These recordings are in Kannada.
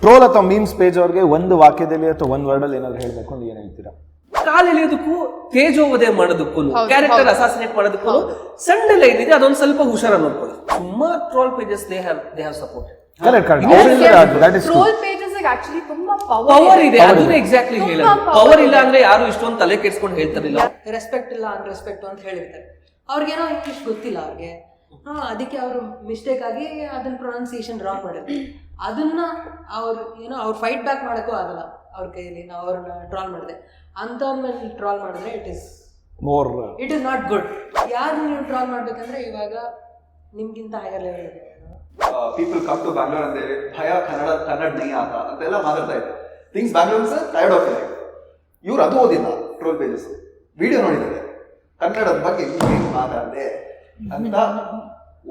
ಟ್ರೋಲ್ ಅಥವಾ ಮೀಮ್ಸ್ ಪೇಜ್ ಅವ್ರಿಗೆ ಒಂದು ವಾಕ್ಯದಲ್ಲಿ ಅಥವಾ ಒಂದು ವರ್ಡಲ್ಲಿ ಏನಾದ್ರು ಹೇಳಬೇಕು ಅಂತ ಏನು ಹೇಳ್ತೀರಾ? ಕಾಲ್ ಎಳೆಯೋದಕ್ಕೂ ತೇಜೋವಧೆ ಮಾಡೋದಕ್ಕೂ ಕ್ಯಾರೆಕ್ಟರ್ ಅಸಾಸಿನೇಟ್ ಮಾಡೋದಕ್ಕೂ ಸಣ್ಣ ಲೈನ್ ಇದೆ, ಅದೊಂದು ಸ್ವಲ್ಪ ಹುಷಾರ ನೋಡ್ಕೊಳ್ಳಿ. ಸುಮಾರು troll pages they have support. Troll pages actually ತುಂಬಾ ಪವರ್ ಇದೆ, ಅದನ್ನ ಎಕ್ಸಾಕ್ಟ್ಲಿ ಹೇಳೋದು. ಪವರ್ ಇಲ್ಲ ಅಂದ್ರೆ ಯಾರು ಇಷ್ಟೊಂದು ತಲೆ ಕೆಡ್ಸ್ಕೊಂಡು ಹೇಳ್ತಾರಿಲ್ಲ. ರೆಸ್ಪೆಕ್ಟ್ ಇಲ್ಲ ಅನ್ರೆಸ್ಪೆಕ್ಟ್ ಅಂತ ಹೇಳಿರ್ತಾರೆ. ಅವ್ರಿಗೇನೋ ಇಂಗ್ಲಿಷ್ ಗೊತ್ತಿಲ್ಲ ಅವ್ರಿಗೆ, ಅದಕ್ಕೆ ಅವರು ಮಿಸ್ಟೇಕ್ ಆಗಿ ಅದನ್ನ ಪ್ರೊನೌನ್ಸಿಯೇಷನ್ ರಾಂಗ್ ಮಾಡಿದ್ರು. ಅದನ್ನ ಅವ್ರು ಫೈಟ್ ಬ್ಯಾಕ್ ಮಾಡೋಕ್ಕೂ ಆಗಲ್ಲ ಅವ್ರ ಕೈಯಲ್ಲಿ. ನಾವು ಅವ್ರನ್ನ ಟ್ರಾಲ್ ಮಾಡಿದೆ ಅಂಥವ್ರ ಮೇಲೆ ಟ್ರಾಲ್ ಮಾಡಿದ್ರೆ ಇಟ್ ಇಸ್ ನಾಟ್ ಗುಡ್. ಯಾರು ನೀವು ಟ್ರಾಲ್ ಮಾಡ್ಬೇಕಂದ್ರೆ ಇವಾಗ ನಿಮ್ಗಿಂತ ಹೈಯರ್ ಲೆವೆಲ್ ಇದೆ. ಪೀಪಲ್ ಕಮ್ ಟು ಬ್ಯಾಂಗ್ಳೂರ್ ಅಂದ್ರೆ ಭಯ ಕನ್ನಡ ನೈ ಆತ ಅಂತೆಲ್ಲ ಮಾತಾಡ್ತಾ ಇದ್ದಾರೆ. Things Bangalore sir tired of life. ಇವ್ರು ಅದು ಓದಿಲ್ಲ, ಟ್ರೋಲ್ ಪೇಜಸ್ ವಿಡಿಯೋ ನೋಡಿದ್ದಾರೆ, ಕನ್ನಡದ ಬಗ್ಗೆ ಏನು ಮಾತಾಡಿದೆ ಅಂತ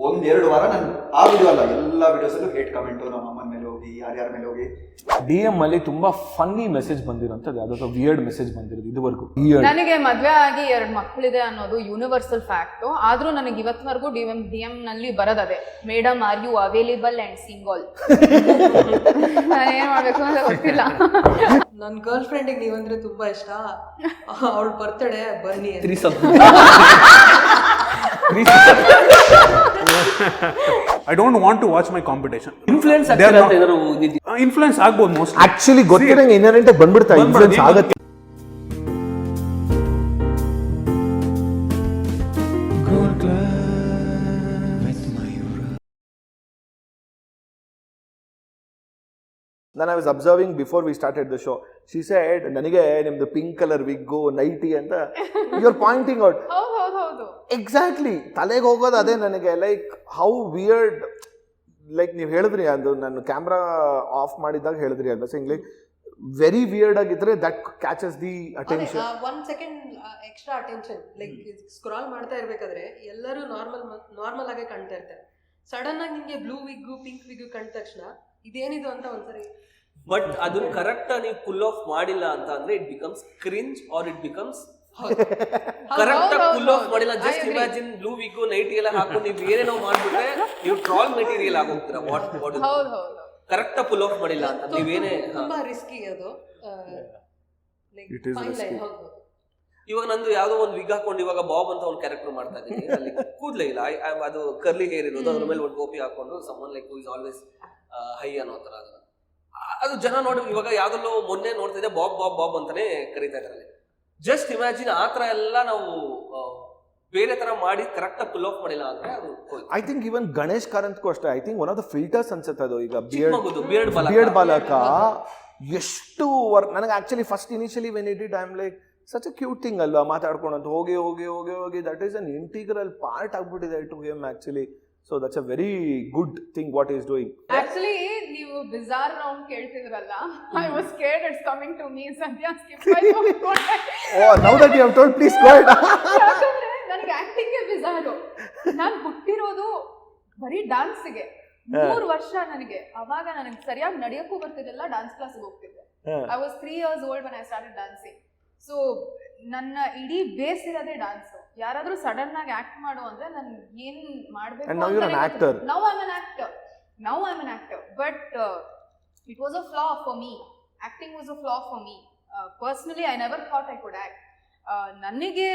1-2 ವಾರ ನಾನು ಆ ವಿಡಿಯೋ ಅಲ್ಲ ಎಲ್ಲ ವಿಡಿಯೋಸಲ್ಲೂ ಹೇಟ್ ಕಮೆಂಟು, ನಮ್ಮ ಅಮ್ಮನ ಮೇಲೆ ಹೋಗಿ ಯಾರ್ಯಾರ ಮೇಲೆ ಹೋಗಿ. DM ಅಲ್ಲಿ ತುಂಬಾ ಫನ್ನಿ ಮೆಸೇಜ್ ಬಂದಿರೋಂಥದ್ದು ಯಾವುದೋ ವಿಯರ್ಡ್ ಮೆಸೇಜ್ ಬಂದಿರೋದು ಇದುವರೆಗೂ. ನನಗೆ ಮದ್ವೆ ಆಗಿ 2 ಮಕ್ಕಳಿದೆ ಅನ್ನೋದು ಯೂನಿವರ್ಸಲ್ ಫ್ಯಾಕ್ಟ್. ಆದ್ರೂ ನನಗೆ ಇವತ್ತಿನವರೆಗೂ DM ನಲ್ಲಿ ಬರೋದದೇ, madam are you available and single. ಏನ್ ಮಾಡ್ಬೇಕು ಅಂತ ಗೊತ್ತಿಲ್ಲ. ನನ್ನ ಗರ್ಲ್ ಫ್ರೆಂಡಿಗೆ ನೀವಂದ್ರೆ ತುಂಬಾ ಇಷ್ಟ, ಅವಳು ಬರ್ತಡೆ ಬನ್ನಿ. I don't want to watch my competition. Influence ಆಗ್ಬೋದು ಮೋಸ್ಟ್. ಆಕ್ಚುಲಿ ಗೊತ್ತಿರಂಗೆ ಇನ್ನರೆಂಟ್ ಬಂದ್ಬಿಡ್ತಾ ಇನ್ಫ್ಲೂಯೆನ್ಸ್ ಆಗುತ್ತೆ. Then I was observing before we started the show. She said, ನನಗೆ ನಿಮ್ದು ಪಿಂಕ್ ಕಲರ್ ವಿಗ್ಗು ನೈಟಿ ಅಂತ ಯು ಆರ್ ಪಾಯಿಂಟಿಂಗ್ ಔಟ್. ಹೌದು ಎಕ್ಸಾಕ್ಟ್ಲಿ ತಲೆಗೆ ಹೋಗೋದು ಅದೇ ನನಗೆ. ಲೈಕ್ ಹೌ ವಿಯರ್ಡ್, ಲೈಕ್ ನೀವು ಹೇಳಿದ್ರಿ ಅದು ನಾನು ಕ್ಯಾಮ್ರಾ ಆಫ್ ಮಾಡಿದಾಗ ಹೇಳಿದ್ರಿ ಅಲ್ವಾ, ಸಿಂಗ್ ಲೈಕ್ ವೆರಿ ವಿಯರ್ಡ್ ಆಗಿದ್ರೆ that catches the attention. 1 second extra attention. Like scroll ಮಾಡ್ತಾ ಇರ್ಬೇಕಾದ್ರೆ ಎಲ್ಲರೂ ನಾರ್ಮಲ್ ಆಗೇ ಕಾಣ್ತಾ ಇರ್ತಾರೆ. ಸಡನ್ ಆಗಿ ನಿಮ್ಗೆ ಬ್ಲೂ ವಿಗ್ಗು ಪಿಂಕ್ ವಿಗ್ಗು ಕಂಡ ತಕ್ಷಣ ಇದೇನಿದು ಅಂತ ಒಂದ್ಸರಿ. ಬಟ್ ಅದನ್ನ ಕರೆಕ್ಟ್ ನೀವು ಫುಲ್ ಆಫ್ ಮಾಡಿಲ್ಲ ಅಂತ ಅಂದ್ರೆ it becomes cringe or it becomes correct full off ಮಾಡಿಲ್ಲ. Just imagine blue wig nighty ಎಲ್ಲ ಹಾಕೊಂಡು ನೀವು ಏನೇನೋ ಮಾಡ್ಬಿಟ್ರೆ ನೀವು ಟ್ರಾಲ್ ಮೆಟೀರಿಯಲ್ ಆಗೋಗ್ತೀರಾ. ವಾಟ್ ಕರೆಕ್ಟ್ ಫುಲ್ ಆಫ್ ಮಾಡಿಲ್ಲ ಅಂತ ನೀವೇನೇ ತುಂಬಾ ರಿಸ್ಕಿ ಅದು. ಇವಾಗ ನಂದು ಯಾವ್ದೋ ಒಂದು ವಿಗ್ ಹಾಕೊಂಡು ಇವಾಗ ಬಾಬ್ ಅಂತ ಒಂದು ಕ್ಯಾರೆಕ್ಟರ್ ಮಾಡ್ತಾ ಇದ್ದೀನಿ. ಅಲ್ಲಿ ಕೂದಲೇ ಇಲ್ಲ, ಅದು ಕರ್ಲಿ ಹೇರ್ ಇರೋದು, ಅದ್ರ ಮೇಲೆ ಒಂದು ಟೋಪಿ ಹಾಕೊಂಡು summon like who is always high ಅನ್ನೋ ತರ ಅದು ಜನ ನೋಡಿ. ಇವಾಗ ಯಾವ್ದಲ್ಲೋ ಮೊನ್ನೆ ನೋಡ್ತಿದ್ದೆ ಬಾಬ್ ಬಾಬ್ ಬಾಬ್ ಅಂತಾನೆ ಕರೀತಾ ಇದ್ದಾರೆ. ಜಸ್ಟ್ ಇಮ್ಯಾಜಿನ್ ಆ ತರ ಎಲ್ಲ ನಾವು ಬೇರೆ ತರ ಮಾಡಿ ಕರೆಕ್ಟ್ ಫುಲ್ ಆಫ್ ಮಾಡಿಲ್ಲ ಅಂದ್ರೆ ಅದು. ಐ ಥಿಂಕ್ ಇವನ್ ಗಣೇಶ್ ಕಾರಂತ್ಗೂ ಅಷ್ಟೇ. I think one of the filters ಅನ್ಸುತ್ತೆ ಅದು. ಈಗ ಬಿಯರ್ಡ್ ಬಾಲಕ ಎಷ್ಟು ನನಗೆ actually first initially when it it I am like such a cute thing ಅಲ್ವಾ, ಮಾತಾಡ್ಕೊಂಡು ಹೋಗಿ ಹೋಗಿ ಹೋಗಿ ಹೋಗಿ that is an integral part ಆಗ್ಬಿಟ್ಟಿದೆ to him actually. So that's a very good thing what he is doing. Actually, ನೀವು bizarre round ಕೇಳ್ತಿದ್ರಲ್ಲ, I was scared it's coming to me. Sadhya skip ಮಾಡಿ ಹೋಗ್ಕೊಂಡೆ. Oh, now that you have told, please go ahead. ಯಾಕಂದ್ರೆ ನನಗೆ ಆಕ್ಟಿಂಗ್ bizarre. ನಾನು ಹುಟ್ಟಿರೋದು ಬರೀ ಡಾನ್ಸ್ಗೆ 3 ವರ್ಷ ನನಗೆ. ಅವಾಗ ನನಗೆ ಸರಿಯಾಗಿ ನಡೆಯಕ್ಕೂ ಬರ್ತಿರಲಿಲ್ಲ, ಡಾನ್ಸ್ ಕ್ಲಾಸ್ಗೆ ಹೋಗ್ತಿದ್ದೆ. I was 3 years old when I started dancing. So ನನ್ನ ಇಡೀ ಬೇಸ್ ಇರೋದೇ ಡಾನ್ಸ್. ಯಾರಾದ್ರೂ ಸಡನ್ ಆಗಿ ಆಕ್ಟ್ ಮಾಡು ಅಂದ್ರೆ ನಾನು ಏನ್ ಮಾಡ್ಬೇಕು. And now you're an actor. Now I'm an actor. But it was a flaw for me. Acting was a flaw for me. Personally, I never thought I could act. ನನಗೆ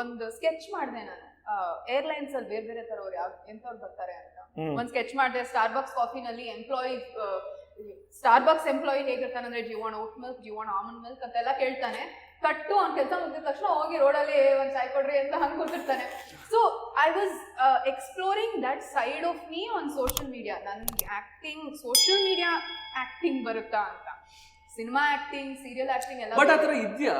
ಒಂದು ಸ್ಕೆಚ್ ಮಾಡಿದೆ ನಾನು. ಏರ್ಲೈನ್ಸ್ ಅಲ್ಲಿ ಬೇರೆ ಬೇರೆ ತರ ಎಂತವ್ರು ಬರ್ತಾರೆ ಅಂತ ಒಂದು ಸ್ಕೆಚ್ ಮಾಡಿದೆ. ಸ್ಟಾರ್ಬಕ್ಸ್ ಕಾಫಿನಲ್ಲಿ ಸ್ಟಾರ್ಬಕ್ಸ್ ಎಂಪ್ಲಾಯಿ ಹೇಗಿರ್ತಾನೆ ಅಂದ್ರೆ do you want oat milk, do you want almond milk ಅಂತೆಲ್ಲ ಕೇಳ್ತಾನೆ. ಕಟ್ಟು ಅವ್ನ ಕೆಲಸ ಮುಗಿದ ತಕ್ಷಣ ಹೋಗಿ ರೋಡಲ್ಲಿ ಒಂದು ಚಾಯ್ ಕೊಡ್ರಿ ಅಂತ ಹಂಗೆ ಕೂತಿರ್ತಾನೆ. So I was exploring that side of me on social media. ನನ್ಗೆ ಆಕ್ಟಿಂಗ್, ಸೋಷಿಯಲ್ ಮೀಡಿಯಾ ಆಕ್ಟಿಂಗ್ ಬರುತ್ತಾ ಅಂತ. ಸಿನಿಮಾ ಆಕ್ಟಿಂಗ್, ಸೀರಿಯಲ್ ಆಕ್ಟಿಂಗ್ ಎಲ್ಲ ಬಟ್ ಆತರ ಇದೆಯಾ?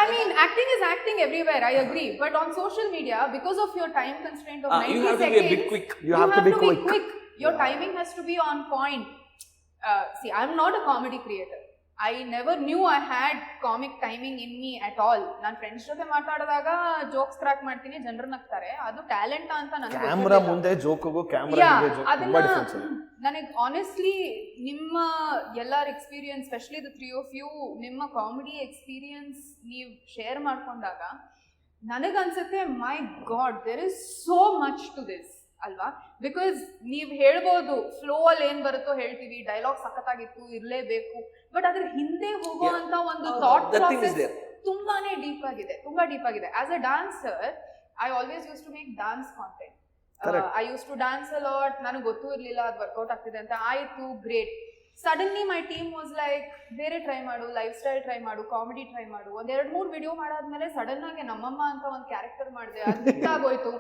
I mean, acting is acting everywhere, I agree. But on social media, because of your time constraint of 90 seconds, you have to be a bit quick. You have to be quick. Your timing has to be on point. See, I'm not a comedy creator. I never knew I had comic timing in me at all. ನನ್ನ ಫ್ರೆಂಡ್ಸ್ ಜೊತೆ ಮಾತಾಡಿದಾಗ ಜೋಕ್ಸ್ ಕ್ರಾಕ್ ಮಾಡ್ತೀನಿ, ಜನರು ನಗ್ತಾರೆ. ಅದು ಟ್ಯಾಲೆಂಟ್ ಅಂತ ನನಗೆ ಕ್ಯಾಮ್ರಾ ಮುಂದೆ ಜೋಕ್ಗೂ ಕ್ಯಾಮ್ರಾ ಹಿಂದೆ ಜೋಕ್ ತುಂಬಾ ಡಿಫರೆನ್ಸ್ ಇದೆ. ನನಗೆ ಆನೆಸ್ಟ್ಲಿ ನಿಮ್ಮ ಎಲ್ಲರ experience, specially the 3 of you, ನಿಮ್ಮ ಕಾಮಿಡಿ ಎಕ್ಸ್ಪೀರಿಯನ್ಸ್ ನೀವು ಶೇರ್ ಮಾಡ್ಕೊಂಡಾಗ ನನಗನ್ಸುತ್ತೆ my god there is so much to this. ಅಲ್ವಾ? ಬಿಕಾಸ್ ನೀವ್ ಹೇಳ್ಬೋದು ಫ್ಲೋ ಅಲ್ಲಿ ಏನ್ ಬರುತ್ತೋ ಹೇಳ್ತೀವಿ, ಡೈಲಾಗ್ ಸಖತ್ತಾಗಿತ್ತು ಇರ್ಲೇಬೇಕು, ಬಟ್ ಅದ್ರ ಹಿಂದೆ ಹೋಗುವಂತ ಒಂದು ಥಾಟ್ ಪ್ರಾಸೆಸ್ ತುಂಬಾನೇ ಡೀಪ್ ಆಗಿದೆ. As a dancer I always use to make dance content. I use to dance a lot. ನನಗೆ ಗೊತ್ತೂ ಇರ್ಲಿಲ್ಲ ಅದು ವರ್ಕೌಟ್ ಆಗ್ತಿದೆ ಅಂತ. ಆಯ್ತು, great. Suddenly my team was like ಬೇರೆ ಟ್ರೈ ಮಾಡು, ಲೈಫ್ ಸ್ಟೈಲ್ ಟ್ರೈ ಮಾಡು, ಕಾಮಿಡಿ ಟ್ರೈ ಮಾಡು. 2-3 ವಿಡಿಯೋ ಮಾಡಾದ್ಮೇಲೆ ಸಡನ್ ಆಗಿ ನಮ್ಮಮ್ಮ ಅಂತ ಒಂದು ಕ್ಯಾರೆಕ್ಟರ್ ಮಾಡಿದೆ, ಅದು ಹಿಟ್ ಆಗೋಯ್ತು.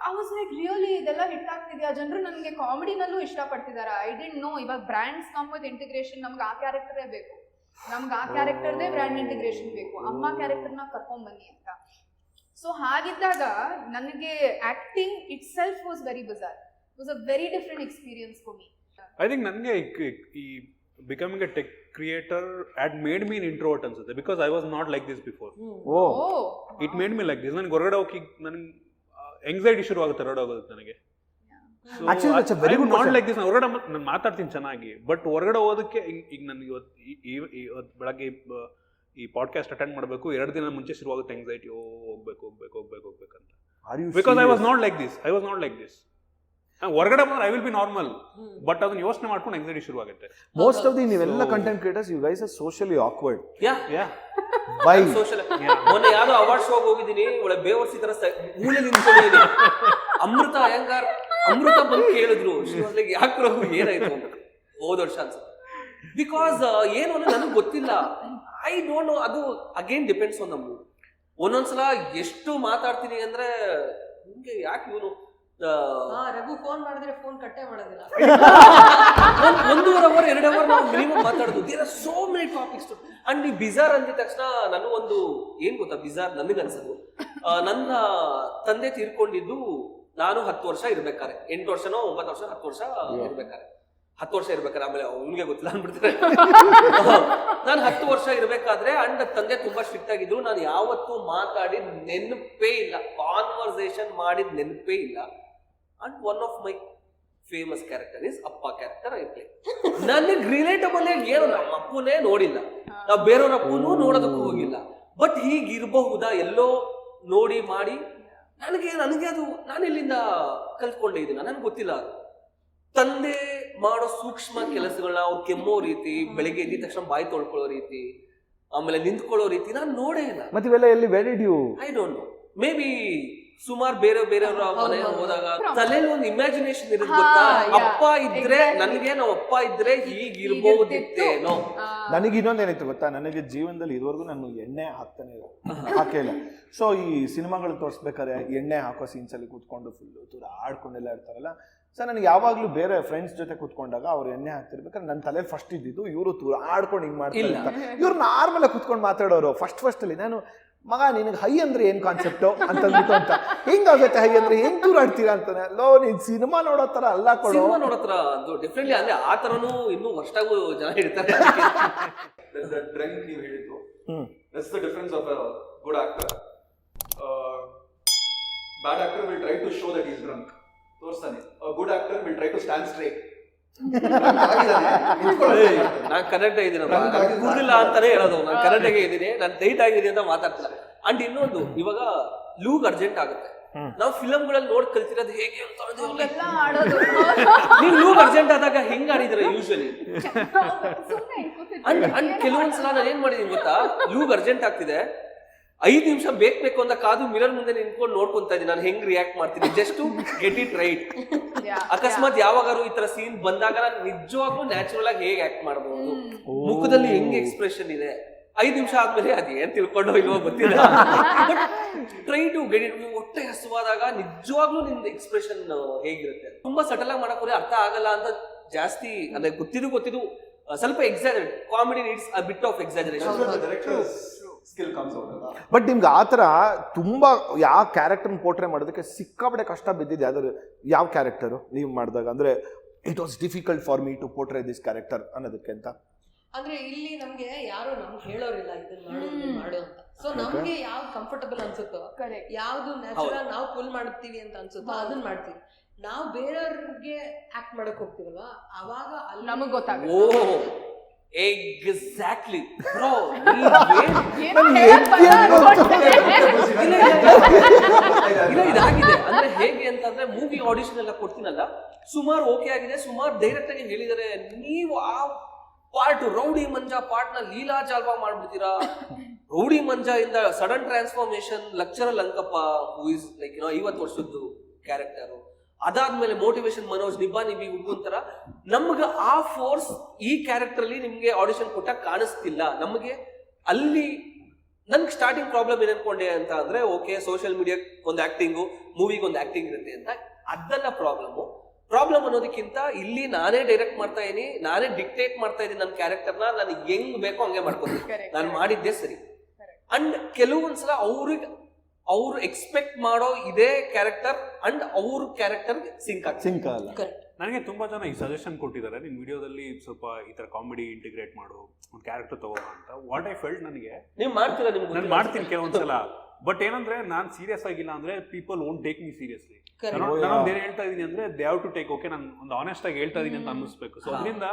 ಐ ವಾಸ್ ಲೈಕ್ ರಿಯಲಿ ಇದೆಲ್ಲ ಹಿಟ್ ಆಗ್ತಿದ್ಯಾ, ಜನರು ನನಗೆ ಕಾಮಿಡಿನಲ್ಲೂ ಇಷ್ಟಪಡ್ತಿದಾರ. I didn't know. ಇವಾಗ ಬ್ರ್ಯಾಂಡ್ಸ್ ಕಮ್ ವಿತ್ ಇಂಟಿಗ್ರೇಷನ್. ನಮ್ಗೆ ಆ ಕ್ಯಾರೆಕ್ಟರೇ ಬೇಕು, ನಮ್ಗೆ ಆ ಕ್ಯಾರೆಕ್ಟರ್ದೇ ಬ್ರ್ಯಾಂಡ್ ಇಂಟಿಗ್ರೇಷನ್ ಬೇಕು, ಅಮ್ಮ ಕ್ಯಾರೆಕ್ಟರ್ನ ಕರ್ಕೊಂಡ್ ಬನ್ನಿ ಅಂತ. ಸೊ ಹಾಗಿದ್ದಾಗ ನನಗೆ acting it self was very ಬಿಜಾರ್. It was a very different experience for me. I think ನನಗೆ ಈ becoming a tech creator had made me an introvert ಅನ್ಸುತ್ತೆ, because I was not like this before. It made me like this. ನನಗೆ ಹೊರಗಡೆ ಹೋಗಿ ನನಗೆ anxiety ಶುರು ಆಗುತ್ತೆ ಹೊರಗಡೆ ಹೋಗೋದು ನನಗೆ. Actually, that's a very good not like this. ಹೊರಗಡೆ ನಾನು ಮಾತಾಡ್ತೀನಿ ಚೆನ್ನಾಗಿ, ಬಟ್ ಹೊರಗಡೆ ಹೋಗೋದಕ್ಕೆ ಈಗ ನನಗೆ ಇವತ್ತು ಬೆಳಗ್ಗೆ ಈ ಪಾಡ್ಕಾಸ್ಟ್ ಅಟೆಂಡ್ ಮಾಡಬೇಕು, 2 ದಿನ ಮುಂಚೆ ಶುರುವಾಗುತ್ತೆ anxiety. ಹೋಗ್ಬೇಕು ಅಂತ. Because I was not like this. ಹೊರಗಡೆ ಬಂದ್ರೆ I will be normal, but ಅದನ್ನ ಯೋಚನೆ ಮಾಡ್ಕೊಂಡು anxiety ಶುರು ಆಗುತ್ತೆ. ಮೋಸ್ಟ್ ಆಫ್ ದಿ ನೀವೆಲ್ಲ content creators you guys are socially awkward. Why social? ಮೊನ್ನೆ ಯಾವ್ದೋ ಅವಾರ್ಡ್ ಶೋಗೆ ಹೋಗಿದ್ದೀನಿ, ಒಳ್ಳೆ ಬೇವರ್ಸಿ ತರ ಮೂಲೆ ನಿಂತ್ಕೊಂಡಿದ್ದೀನಿ. ಅಮೃತ ಬಂದು ಕೇಳಿದ್ರು, ಯಾಕ್ರೋ ಏನಾಯ್ತು ಅಂತ. ಹೋದ ವರ್ಷ ಅನ್ಸುತ್ತೆ. ಬಿಕಾಸ್ ಏನು ಅನ್ನೋ ನನಗೆ ಗೊತ್ತಿಲ್ಲ. I don't know. ಅದು again depends on the mood. ಒಂದೊಂದ್ಸಲ ಎಷ್ಟು ಮಾತಾಡ್ತೀನಿ ಅಂದ್ರೆ ನಿಮ್ಗೆ ಯಾಕೆ ಇವನು ರಘು ಫೋನ್ ಮಾಡಿದ್ರೆ ಫೋನ್ ಕಟ್ಟೆ ಮಾಡೋದಿಲ್ಲ. 1.5 hour 2 hour ನಾವು ಮಿನಿಮಮ್ ಮಾತಾಡೋದು. There are so many topics. And ಈ ಬಿಜಾರ್ ಅಂದಿದ ತಕ್ಷಣ ನಾನು ಒಂದು ಏನ್ ಗೊತ್ತಾ ಬಿಜಾರ್ ನನಗನ್ಸೋದು, ನನ್ನ ತಂದೆ ತೀರ್ಕೊಂಡಿದ್ದು ನಾನು 10 ವರ್ಷ ಇರ್ಬೇಕಾರೆ, 8 ವರ್ಷನೋ 9 ವರ್ಷ 10 ವರ್ಷ ಇರ್ಬೇಕಾರೆ, 10 ವರ್ಷ ಇರ್ಬೇಕಾರೆ, ಆಮೇಲೆ ಅವ್ನಿಗೆ ಗೊತ್ತಿಲ್ಲ ಅಂದ್ಬಿಡ್ತಾರೆ. ನಾನು 10 ವರ್ಷ ಇರ್ಬೇಕಾದ್ರೆ ಅಂಡ್ ತಂದೆ ತುಂಬಾ ಸ್ಟ್ರಿಕ್ಟ್ ಆಗಿದ್ರು. ನಾನು ಯಾವತ್ತೂ ಮಾತಾಡಿದ ನೆನಪೇ ಇಲ್ಲ, ಕಾನ್ವರ್ಸೇಷನ್ ಮಾಡಿದ ನೆನಪೇ ಇಲ್ಲ. And one of my famous character is ಅಪ್ಪ ಕ್ಯಾರೆಕ್ಟರ್. I play. ನನಗೆ ರಿಲೇಟಬಲ್ ಆಗಿ ಏನು ನಮ್ಮ ಅಪ್ಪನೇ ನೋಡಿಲ್ಲ, ನಾವು ಬೇರೆಯವ್ರ ಅಪ್ಪನೂ ನೋಡೋದಕ್ಕೂ ಹೋಗಿಲ್ಲ. ಬಟ್ ಹೀಗಿರಬಹುದಾ ಎಲ್ಲೋ ನೋಡಿ ಮಾಡಿ ನನಗೆ ಅದು ನಾನು ಇಲ್ಲಿಂದ ಕಲ್ತ್ಕೊಂಡೇ ಇದ್ದೀನಿ. ನನಗೆ ಗೊತ್ತಿಲ್ಲ ಅದು. ತಂದೆ ಮಾಡೋ ಸೂಕ್ಷ್ಮ ಕೆಲಸಗಳನ್ನ, ಅವ್ರು ಕೆಮ್ಮೋ ರೀತಿ, ಬೆಳಿಗ್ಗೆ ಎದ್ದ ತಕ್ಷಣ ಬಾಯಿ ತೊಳ್ಕೊಳ್ಳೋ ರೀತಿ, ಆಮೇಲೆ ನಿಂತ್ಕೊಳ್ಳೋ ರೀತಿ ನಾನು ನೋಡೇ ಇಲ್ಲ. ಮತ್ತೆ ಇವೆಲ್ಲ ಎಲ್ಲಿ where did you? I don't know. Maybe ಸುಮಾರು ಬೇರೆಯವ್ರ ಮನೆ ಹೋದಾಗ ತಲೆಯಲ್ಲಿ ಒಂದು ಇಮ್ಯಾಜಿನೇಷನ್ ಇರುತ್ತೆ ಗೊತ್ತಾ, ಅಪ್ಪ ಇದ್ರೆ ನನಗೆ ನಾವು ಅಪ್ಪ ಇದ್ರೆ ಹೀಗಿರ್ಬಹುದಿತ್ತೇನೋ. ನನಗೆ ಇನ್ನೊಂದೇನಿತ್ತು ಗೊತ್ತಾ, ನನಗೆ ಜೀವನದಲ್ಲಿ ಇದುವರೆಗೂ ನಾನು ಎಣ್ಣೆ ಹಾಕೇ ಇಲ್ಲ. ಸೊ ಈ ಸಿನಿಮಾಗಳು ತೋರಿಸ್ಬೇಕಾದ್ರೆ ಎಣ್ಣೆ ಹಾಕೋ ಸೀನ್ಸ್ ಅಲ್ಲಿ ಕೂತ್ಕೊಂಡು ಫುಲ್ಲು ತೂರ ಆಡ್ಕೊಂಡೆಲ್ಲ ಇರ್ತಾರಲ್ಲ. ಸೊ ನನಗೆ ಯಾವಾಗಲೂ ಬೇರೆ ಫ್ರೆಂಡ್ಸ್ ಜೊತೆ ಕೂತ್ಕೊಂಡಾಗ ಅವ್ರು ಎಣ್ಣೆ ಹಾಕ್ತಿರ್ಬೇಕಾದ್ರೆ ನನ್ನ ತಲೆ ಫಸ್ಟ್ ಇದ್ದಿದ್ದು ಇವರು ತೂರ ಆಡ್ಕೊಂಡು ಹಿಂಗೆ ಮಾಡ್ತಾರೆ. ಇವ್ರು ನಾರ್ಮಲ್ ಆಗಿ ಕೂತ್ಕೊಂಡು ಮಾತಾಡೋರು. ಫಸ್ಟ್ ಅಲ್ಲಿ ನಾನು, ಮಗ ನಿನಗೆ ಹೈ ಅಂದ್ರೆ ಏನ್ ಕಾನ್ಸೆಪ್ಟು ಅಂತಂದ್ಬಿಟ್ಟು ಅಂತ, ಹೆಂಗಾಗುತ್ತೆ ಹೈ ಅಂದ್ರೆ ಹೆಂಗ್ ದೂರಾಡ್ತೀರಾ ಅಂತಾನೆ. ಲೋ ನೀನ್ ಸಿನಿಮಾ ನೋಡೋ ತರ ಅಲ್ಲ ಕೊಡೋ, ಸಿನಿಮಾ ನೋಡೋ ತರ ಅದು ಡಿಫ್ರೆಂಟ್ಲಿ. ಅಂದ್ರೆ ಆ ತರನು ಇನ್ನೂ ವರ್ಷಾಗೂ ಜನ ಇರ್ತಾರೆ. ಡ್ರಂಕ್ ನೀವು ಹೇಳಿದ್ದು, that's the difference of a good actor. Bad actor will try to show that he is drunk. ತೋರ್ಸ್ತಾನೆ. A good actor will try to stand straight. ನಾನು ಕರೆಕ್ಟ್ ಆಗಿದ್ದೀನಿ, ಕೂದಿಲ್ಲ ಅಂತಾನೆ ಹೇಳೋದು. ನಾನು ಕರೆಕ್ಟ್ ಆಗಿ ಇದ್ದೀನಿ, ನಾನು ಟೈಟ್ ಆಗಿದ್ದೀನಿ ಅಂತ ಮಾತಾಡ್ತಿಲ್ಲ. ಅಂಡ್ ಇನ್ನೊಂದು, ಇವಾಗ ಲೂಗ್ ಅರ್ಜೆಂಟ್ ಆಗುತ್ತೆ. ನಾವು ಫಿಲಮ್ಗಳಲ್ಲಿ ನೋಡಿ ಕಲ್ತಿರೋದು ಹೇಗೆ ಅಂತ, ನೀವು ಲೂಗ್ ಅರ್ಜೆಂಟ್ ಆದಾಗ ಹೆಂಗ್ ಆಡಿದ್ರೆ ಯೂಶಲಿ. ಅಂಡ್ ಕೆಲವೊಂದ್ಸಲ ನಾನು ಏನ್ ಮಾಡಿದೀನಿ ಗೊತ್ತಾ, ಲೂಗ್ ಅರ್ಜೆಂಟ್ ಆಗ್ತಿದೆ, 5 ನಿಮಿಷ ಬೇಕು ಅಂತ ಕಾದು ಮಿರರ್ ಮುಂದೆ ನಿಂತ್ಕೊಂಡು ನೋಡ್ಕೊಂತಾ ಇದ್ದೀನಿ ನಾನು ಹೆಂಗ್ ರಿಯಾಕ್ಟ್ ಮಾಡ್ತೀನಿ, just to get it right. ಅಕಸ್ಮಾತ್ ಯಾವಾಗಾರು ಈ ತರ ಸೀನ್ ಬಂದಾಗ ನಾನು ನಿಜವಾಗ್ಲೂ ನ್ಯಾಚುರಲ್ ಆಗಿ ಹೇಗೆ ಆಕ್ಟ್ ಮಾಡಬಹುದು, ಮುಖದಲ್ಲಿ ಹೆಂಗ್ ಎಕ್ಸ್ಪ್ರೆಷನ್ ಇದೆ, 5 ನಿಮಿಷ ಆದ್ಮೇಲೆ ಅದ್ ಏನ್ ತಿಳ್ಕೊಂಡೋ ಇಲ್ವೋ ಗೊತ್ತಿಲ್ಲ, but try to get it. ಹೊಟ್ಟೆ ಹಸುವಾದಾಗ ನಿಜವಾಗ್ಲೂ ನಿಮ್ದು ಎಕ್ಸ್ಪ್ರೆಷನ್ ಹೇಗಿರುತ್ತೆ. ತುಂಬಾ ಸಟಲ್ ಆಗಿ ಮಾಡಕ್ ಹೋದ್ರೆ ಅರ್ಥ ಆಗಲ್ಲ ಅಂತ ಜಾಸ್ತಿ, ಅಂದ್ರೆ ಗೊತ್ತಿದ್ದು ಸ್ವಲ್ಪ exaggerate. Comedy needs a bit of exaggeration. But ನಿಮ್ಗೆ ಆ ಥರ ತುಂಬ ಯಾವ ಕ್ಯಾರೆಕ್ಟರ್ನ ಪೋರ್ಟ್ರೇ ಮಾಡೋದಕ್ಕೆ ಸಿಕ್ಕಾಪಟ್ಟೆ ಕಷ್ಟ ಬಿದ್ದಿದೆ ಯಾವ್ದಾದ್ರು? ಯಾವ ಕ್ಯಾರೆಕ್ಟರು ನೀವು ಮಾಡಿದಾಗ ಅಂದರೆ it was difficult for me to portray this character ಅನ್ನೋದಕ್ಕೆ ಅಂತ? ಅಂದ್ರೆ ಇಲ್ಲಿ ನಮ್ಗೆ ಯಾರು ನಮ್ಗೆ ಹೇಳೋರಿಲ್ಲ ಇದನ್ನ ಮಾಡು ಅಂತ. ಸೊ ನಮ್ಗೆ ಯಾವ್ದು ಕಂಫರ್ಟಬಲ್ ಅನ್ಸುತ್ತೋ, ಯಾವ್ದು ನ್ಯಾಚುರಲ್ ನಾವು ಫುಲ್ ಮಾಡ್ತೀವಿ ಅಂತ ಅನ್ಸುತ್ತೋ ಅದನ್ನ ಮಾಡ್ತೀವಿ. ನಾವು ಬೇರೆಯವ್ರಿಗೆ ಆಕ್ಟ್ ಮಾಡಕ್ ಹೋಗ್ತೀವಲ್ವಾ, ಅವಾಗ ಅಲ್ಲಿ ನಮಗ್ ಗೊತ್ತಾಗುತ್ತೆ. Exactly bro. ಇದಾಗಿದೆ ಅಂದ್ರೆ ಹೇಗೆ ಅಂತಂದ್ರೆ ಮೂವಿ ಆಡಿಷನ್ ಎಲ್ಲ ಕೊಟ್ಟು ಸುಮಾರು ಓಕೆ ಆಗಿದೆ, ಸುಮಾರು ಡೈರೆಕ್ಟ್ ಆಗಿ ಹೇಳಿದ್ದಾರೆ. ನೀವು ಆ ಪಾರ್ಟ್ ರೌಡಿ ಮಂಜಾ ಪಾರ್ಟ್ ನ ಲೀಲಾಚಾಲ್ವ ಮಾಡ್ಬಿಡ್ತೀರಾ. ರೌಡಿ ಮಂಜಾ ಇಂದ sudden transformation lecturer Ankappa who is like 50 ವರ್ಷದ್ದು ಕ್ಯಾರೆಕ್ಟರ್, ಅದಾದ್ಮೇಲೆ ಮೋಟಿವೇಶನ್ ಮನೋಜ್ ನಿಬ್ಬಾ ನಿಬ್ಬಿ ಹುಡುಗಂತರ. ನಮ್ಗೆ ಆ ಫೋರ್ಸ್ ಈ ಕ್ಯಾರೆಕ್ಟರ್ ಅಲ್ಲಿ ನಿಮ್ಗೆ ಆಡಿಷನ್ ಕೊಟ್ಟಾಗ ಕಾಣಿಸ್ತಿಲ್ಲ. ನಮಗೆ ಅಲ್ಲಿ ನನ್ಗೆ ಸ್ಟಾರ್ಟಿಂಗ್ ಪ್ರಾಬ್ಲಮ್ ಏನ್ ಅನ್ಕೊಂಡೆ ಅಂತ ಅಂದ್ರೆ, ಓಕೆ ಸೋಷಿಯಲ್ ಮೀಡಿಯಾಕ್ ಒಂದು ಆಕ್ಟಿಂಗು, ಮೂವಿಗೆ ಒಂದು ಆಕ್ಟಿಂಗ್ ಇರುತ್ತೆ ಅಂತ. ಅದೆಲ್ಲ ಪ್ರಾಬ್ಲಮ್ ಅನ್ನೋದಕ್ಕಿಂತ ಇಲ್ಲಿ ನಾನೇ ಡೈರೆಕ್ಟ್ ಮಾಡ್ತಾ ಇದೀನಿ, ನಾನೇ ಡಿಕ್ಟೇಟ್ ಮಾಡ್ತಾ ಇದೀನಿ ನನ್ನ ಕ್ಯಾರೆಕ್ಟರ್ನ. ನಾನು ಹೆಂಗ್ ಬೇಕೋ ಹಂಗೆ ಮಾಡ್ಕೊತೀನಿ, ನಾನು ಮಾಡಿದ್ದೆ ಸರಿ. ಅಂಡ್ ಕೆಲವೊಂದ್ಸಲ ಅವ್ರು ಎಕ್ಸ್ಪೆಕ್ಟ್ ಮಾಡೋ ಇದೇ ಕ್ಯಾರೆಕ್ಟರ್ ಅಂಡ್ ಅವ್ರ ಕ್ಯಾರೆಕ್ಟರ್ ಸಿಂಕ್ ಅಲ್ಲ. ನನಗೆ ತುಂಬಾ ಜನ ಈ ಸಜೆಷನ್ ಕೊಟ್ಟಿದ್ದಾರೆ, ನಿನ್ ವಿಡಿಯೋದಲ್ಲಿ ಸ್ವಲ್ಪ ಈ ತರ ಕಾಮಿಡಿ ಇಂಟಿಗ್ರೇಟ್ ಮಾಡು, ಒಂದು ಕ್ಯಾರೆಕ್ಟರ್ ತಗೋಣ ಅಂತ. ವಾಟ್ ಐ ಫೆಲ್ಟ್, ನನಗೆ ನೀವು ಮಾಡ್ತೀರಾ, ನಾನು ಮಾಡ್ತೀನಿ ಕೆಲವೊಂದ್ಸಲ. ಬಟ್ ಏನಂದ್ರೆ ನಾನು ಸೀರಿಯಸ್ ಆಗಿಲ್ಲ ಅಂದ್ರೆ people won't take me seriously. ನಾನು ಏನ್ ಹೇಳ್ತಾ ಇದೀನಿ ಅಂದ್ರೆ they have to take, okay ನಾನು ಒಂದು ಆನೆಸ್ಟ್ ಆಗಿ ಹೇಳ್ತಾ ಇದೀನಿ ಅಂತ ಅನ್ನಿಸ್ಬೇಕು. ಸೊ ಅದರಿಂದ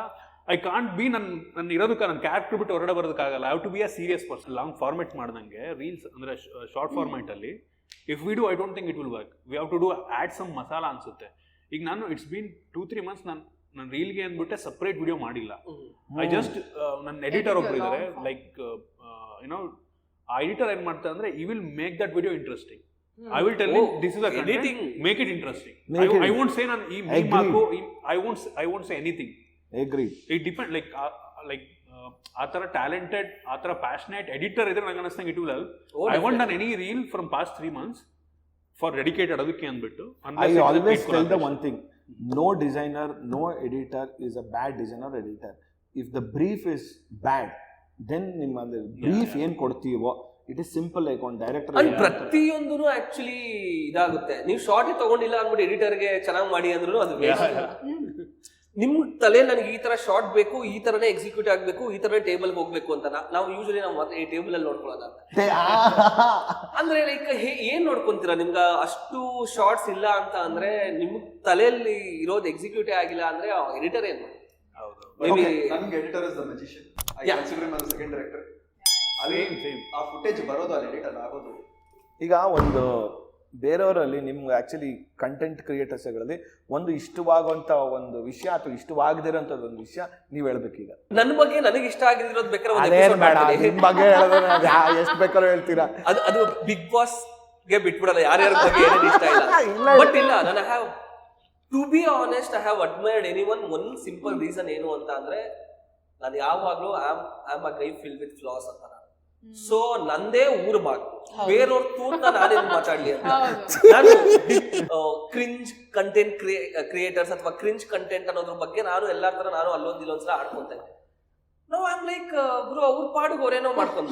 ಐ ಕಾಂಟ್ ಬಿ ನನ್ನ ಇರೋದಕ್ಕೆ ನನ್ನ ಕ್ಯಾರೆಕ್ಟರ್ ಬಿಟ್ಟು ಹೊರಗಡೆ ಬರೋದಕ್ಕಾಗಲ್ಲ. I have to be a serious person. Long format ಮಾಡ್ದಂಗೆ ರೀಲ್ಸ್ ಅಂದ್ರೆ ಶಾರ್ಟ್ ಫಾರ್ಮೆಟ್ ಅಲ್ಲಿ if we do I don't think it will work. We have to do add some masala ಅನ್ಸುತ್ತೆ. ಈಗ ನಾನು ಇಟ್ಸ್ ಬೀನ್ 2-3 months ನಾನು ರೀಲ್ಗೆ ಅಂದ್ಬಿಟ್ಟೆ ಸಪ್ರೇಟ್ ವಿಡಿಯೋ ಮಾಡಿಲ್ಲ. ಐ ಜಸ್ಟ್ ನನ್ನ ಎಡಿಟರ್ ಒಬ್ರು ಇದ್ದಾರೆ, ಲೈಕ್ ಯುನೋ ಆ ಎಡಿಟರ್ ಏನ್ ಮಾಡ್ತಾರೆ ಅಂದ್ರೆ he will make that video interesting. I will tell this is a editing, make it interesting. I won't say ನಾನು ಈ ಮೀಮ್ ಹಾಕು, I won't say anything. It depend like ಆ ಥರ ಟ್ಯಾಲೆಂಟೆಡ್, ಆ ಥರ ಪ್ಯಾಷನೇಟ್ ಎಡಿಟರ್ ಇದ್ರೆ ನಂಗೆ ಅನಿಸ್ತಂಗೆ it will help. I won't done any reel from past 3 months for dedicated ಅದಕ್ಕೆ ಅಂದ್ಬಿಟ್ಟು. I always tell the one thing, no designer, no editor is a bad designer or editor. If the brief is bad, then ನಿಮ್ಮ ಬ್ರೀಫ್ ಏನ್ ಕೊಡ್ತೀವೋ ಇಟ್ ಇಸ್ ಸಿಂಪಲ್. ಲೈಕ್ ಒಂದು ಡೈರೆಕ್ಟರ್ ಅಂಡ್ ಪ್ರತಿಯೊಂದು ಆಕ್ಚುಲಿ ಇದಾಗುತ್ತೆ. ನೀವು ಶಾರ್ಟ್ ತಗೊಂಡಿಲ್ಲ ಅಂದ್ಬಿಟ್ಟು ಎಡಿಟರ್ಗೆ ಚೆನ್ನಾಗಿ ಮಾಡಿ ಅಂದ್ರೂ ಅದು ನಿಮ್ ತಲೆ ನನಗೆ ಈ ತರ ಶಾರ್ಟ್ ಬೇಕು, ಈ ತರನೇ ಎಕ್ಸಿಕ್ಯೂಟ್ ಆಗ್ಬೇಕು, ಈ ತರ ಟೇಬಲ್ ಹೋಗ್ಬೇಕು ಅಂತ ನಾವು ಯೂಶಲಿ ನಾವು ಈ ಟೇಬಲ್ ಅಲ್ಲಿ ನೋಡ್ಕೊಳ್ಳೋದ. ಅಂದ್ರೆ ಲೈಕ್ ಏನ್ ನೋಡ್ಕೊಂತೀರಾ? ನಿಮ್ಗೆ ಅಷ್ಟು ಶಾರ್ಟ್ಸ್ ಇಲ್ಲ ಅಂತ ಅಂದ್ರೆ ನಿಮ್ ತಲೆಯಲ್ಲಿ ಇರೋದು ಎಕ್ಸಿಕ್ಯೂಟೇ ಆಗಿಲ್ಲ ಅಂದ್ರೆ ಎಡಿಟರ್ ಏನ್ ಮಾಡಿ? ನನ್ಗೆ editor is the magician. I consider him as the second director. ಅಲ್ಲಿ ಆ ಫುಟೇಜ್ ಬರೋದು ಅಲ್ಲಿ ಎಡಿಟರ್ ಆಗೋದು. ಈಗ ಒಂದು ಬೇರೆಯವರಲ್ಲಿ ನಿಮ್ಗೆ ಆಕ್ಚುಲಿ ಕಂಟೆಂಟ್ ಕ್ರಿಯೇಟರ್ಸ್ಗಳಲ್ಲಿ ಒಂದು ಇಷ್ಟವಾಗುವಂತ ಒಂದು ವಿಷಯ ಅಥವಾ ಇಷ್ಟವಾಗದಿರೋಂಥದ್ದು ಒಂದು ವಿಷಯ ನೀವು ಹೇಳ್ಬೇಕೀಗ. ನನ್ನ ಬಗ್ಗೆ ನನಗೆ ಇಷ್ಟ ಆಗಿರೋದು ಬೇಕಾದ್ರೆ ಎಷ್ಟು ಬೇಕಾದ್ರೂ ಹೇಳ್ತೀರಾ. ಅದು ಬಿಗ್ ಬಾಸ್ ಗೆ ಬಿಟ್ಬಿಡಲ್ಲ, ಯಾರ್ಯಾರ ಬಗ್ಗೆ ಏನೇನು ಇಷ್ಟ ಇಲ್ಲ. ಬಟ್ ಇಲ್ಲ, ನಾನು have to be honest, I have admired anyone. ಒಂದು ಸಿಂಪಲ್ ರೀಸನ್ ಏನು ಅಂತ ಅಂದ್ರೆ, ನಾನು ಯಾವಾಗ್ಲೂ I am a guy filled with flaws ಅಂತ. ಸೊ ನಂದೇ ಊರ್ ಬಾಗ್, ಬೇರೆಯವ್ರ ತೂರ್ನ ನಾನೇನ್ ಮಾತಾಡ್ಲಿ ಅಂತ. ನಾನು ಕ್ರಿಂಜ್ ಕಂಟೆಂಟ್ ಕ್ರಿಯೇಟರ್ಸ್ ಅಥವಾ ಕ್ರಿಂಜ್ ಕಂಟೆಂಟ್ ಅನ್ನೋದ್ರ ಬಗ್ಗೆ ನಾನು ಎಲ್ಲಾರ ತರ ನಾನು ಅಲ್ಲೊಂದ್ ಇಲ್ಲೊಂದ್ಸಲ ಆಡ್ಕೊಂತ ಇದ್ದೆ. ನಾವು ಐ ಆಮ್ ಲೈಕ್ ಬ್ರೋ, ಅವ್ರ ಪಾಡಿಗೆ ಅವ್ರೇನೋ ಮಾಡ್ಕೊಂತ,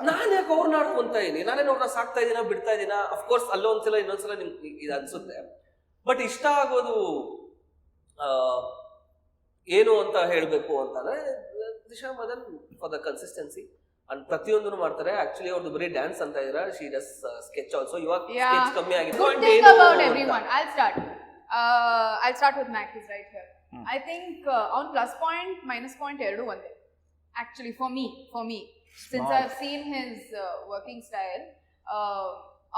ನಾನು ಯಾಕೆ ಅವ್ರನ್ನ ಆಡ್ಕೊಂತ ಇದೀನಿ? ನಾನೇನು ಅವ್ರನ್ನ ಸಾಕ್ತಾ ಇದೀನ, ಬಿಡ್ತಾ ಇದೀನ? ಅಫ್ಕೋರ್ಸ್ ಅಲ್ಲೊಂದ್ಸಲ ಇನ್ನೊಂದ್ಸಲ ನಿಮ್ಗೆ ಇದು ಅನ್ಸುತ್ತೆ. ಬಟ್ ಇಷ್ಟ ಆಗೋದು ಏನು ಅಂತ ಹೇಳ್ಬೇಕು ಅಂತಂದ್ರೆ, Disha Madan for the consistency and ಪ್ರತಿಯೊಂದನ್ನು ಮಾಡ್ತಾರೆ. ಆಕ್ಚುಲಿ ಅವ್ರದ್ದು ಬರೀ ಡ್ಯಾನ್ಸ್ ಅಂತ ಇದ್ರ, ಶಿ ಡಸ್ ಸ್ಕೆಚ್ ಆಲ್ಸೋ. ಇವಾಗ ಸ್ಕೆಚ್ ಕಮ್ಮಿ ಆಗಿದೆ. Good thing about everyone. I'll start with Mac. He's right here. I think on plus point, minus point ಎರಡು ಒಂದೇ. Actually for me, since I've seen his working style,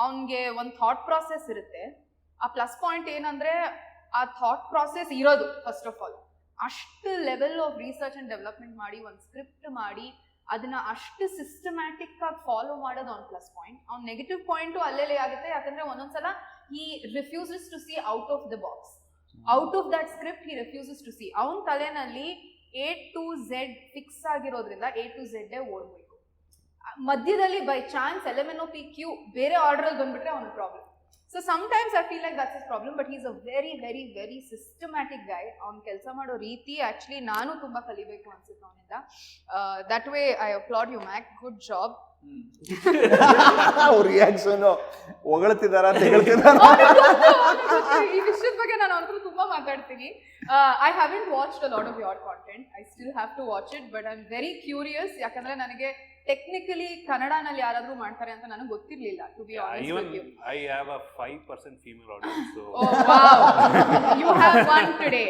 ಅವನ್ಗೆ ಒಂದು ಥಾಟ್ ಪ್ರಾಸೆಸ್ ಇರುತ್ತೆ. ಆ ಪ್ಲಸ್ ಪಾಯಿಂಟ್ ಏನಂದ್ರೆ, ಆ ಥಾಟ್ ಪ್ರಾಸೆಸ್ ಇರೋದು ಫಸ್ಟ್ ಆಫ್ ಆಲ್ ಅಷ್ಟು level of research and development ಮಾಡಿ ಒಂದು ಸ್ಕ್ರಿಪ್ಟ್ ಮಾಡಿ ಅದನ್ನ ಅಷ್ಟು ಸಿಸ್ಟಮ್ಯಾಟಿಕ್ ಆಗಿ ಫಾಲೋ ಮಾಡೋದು ಅವ್ನ ಪ್ಲಸ್ ಪಾಯಿಂಟ್. ಅವ್ನ ನೆಗೆಟಿವ್ ಪಾಯಿಂಟು ಅಲ್ಲೆಲ್ಲೇ ಆಗುತ್ತೆ, ಯಾಕಂದ್ರೆ ಒಂದೊಂದ್ಸಲ he refuses to see out of the box, out of that script he refuses to see. ಅವನ ತಲೆನಲ್ಲಿ A to Z ಫಿಕ್ಸ್ ಆಗಿರೋದ್ರಿಂದ A to Z ಓಡ್ಬೇಕು. ಮಧ್ಯದಲ್ಲಿ ಬೈ ಚಾನ್ಸ್ LMNOP Q ಬೇರೆ ಆರ್ಡರ್ ಅಲ್ಲಿ ಬಂದ್ಬಿಟ್ರೆ ಅವನ problem. So sometimes I feel like that's his problem, but he's a very, very, very systematic guy. ಅವ್ನು ಕೆಲಸ ಮಾಡೋ ರೀತಿ ಆಕ್ಚುಲಿ ನಾನು ತುಂಬಾ ಕಲಿಬೇಕು ಅನ್ಸುತ್ತೆ ಅವನಿಂದ. That way I applaud you, Mac. Good job. ಅವ್ರ ರಿಯಾಕ್ಷನ್ ಹೊಗಳ್ತಿದಾರ ತೆಗಳ್ತಿದಾರ. ಈ ವಿಷಯದ ಬಗ್ಗೆ ನಾನು ಅವ್ರ ತುಂಬಾ ಮಾತಾಡ್ತೀನಿ. I haven't watched a lot of your content. I still have to watch it, but I'm very curious. ಯಾಕಂದ್ರೆ ನನಗೆ ಟೆಕ್ನಿಕಲಿ ಕನ್ನಡನಲ್ಲಿ ಯಾರಾದ್ರೂ ಮಾಡ್ತಾರೆ ಅಂತ ನನಗೆ ಗೊತ್ತಿರ್ಲಿಲ್ಲ, to be honest with you. I have a 5% female audience, so oh wow, you have one today.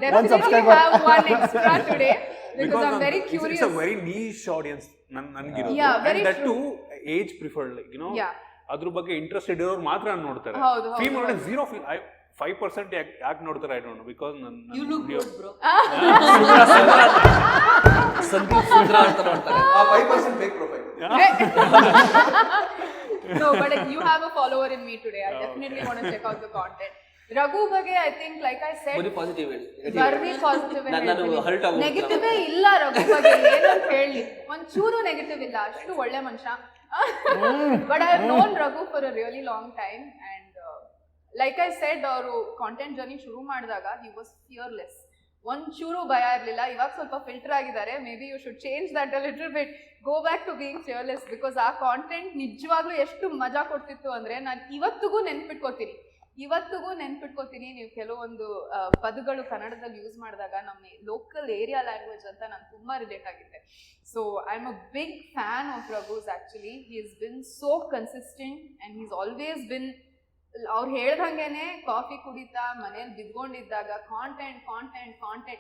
Definitely have one extra today because I'm very curious. It's a very niche audience ನನಗಿರೋದು. Yeah, very and that true. too age preferred, like you know, yeah, ಅದ್ರ ಬಗ್ಗೆ ಇಂಟ್ರೆಸ್ಟೆಡ್ ಇರೋರು ಮಾತ್ರ ನೋಡ್ತಾರೆ. ಹೌದು ಫೀಮೇಲ್ ಆಡಿಯನ್ಸ್ zero. 5% ಯಾಕೆ ನೋಡ್ತಾರೆ I don't know because you look good bro. Sandeep ಸುಂದ್ರ ಅಂತ ನೋಡ್ತಾರೆ. ಆ 5% fake profile. No, but you have a follower in me today. I definitely want to check out the content. Raghu ಬಗ್ಗೆ I think like I said ಬರೀ ಪಾಸಿಟಿವ್ ಹೇಳಿ. very positive ನಾನು ಹರ್ಟ್ ಆಗುತ್ತೆ. ನೆಗೆಟಿವ್ ಇಲ್ಲ ರಘು ಬಗ್ಗೆ ಏನಂತ ಹೇಳಿ ಒಂಚೂರು ನೆಗೆಟಿವ್ ಇಲ್ಲ ಅಷ್ಟು ಒಳ್ಳೆ ಮನುಷ್ಯ. But I have known Raghu for a really long time and like I said ಅವರು ಕಾಂಟೆಂಟ್ ಜರ್ನಿ ಶುರು ಮಾಡಿದಾಗ he was fearless. ಒಂಚೂರು ಭಯ ಇರಲಿಲ್ಲ. ಇವಾಗ ಸ್ವಲ್ಪ ಫಿಲ್ಟರ್ ಆಗಿದ್ದಾರೆ. Maybe you should change that a little bit, go back to being fearless. Because ಆ ಕಾಂಟೆಂಟ್ ನಿಜವಾಗ್ಲೂ ಎಷ್ಟು ಮಜಾ ಕೊಡ್ತಿತ್ತು ಅಂದರೆ ನಾನು ಇವತ್ತಿಗೂ ನೆನ್ಪಿಟ್ಕೋತೀನಿ. ನೀವು ಕೆಲವೊಂದು ಪದಗಳು ಕನ್ನಡದಲ್ಲಿ ಯೂಸ್ ಮಾಡಿದಾಗ ನಮ್ಮ ಲೋಕಲ್ ಏರಿಯಾ ಲ್ಯಾಂಗ್ವೇಜ್ ಅಂತ ನಾನು ತುಂಬಾ ರಿಲೇಟ್ ಆಗಿದ್ದೆ. So I am a big fan of Raghu's. Actually he is been so consistent and he is always been, ಅವ್ರು ಹೇಳ್ದಂಗೆನೆ ಕಾಫಿ ಕುಡಿತಾ ಮನೇಲಿ ಬಿದ್ಕೊಂಡಿದ್ದಾಗ content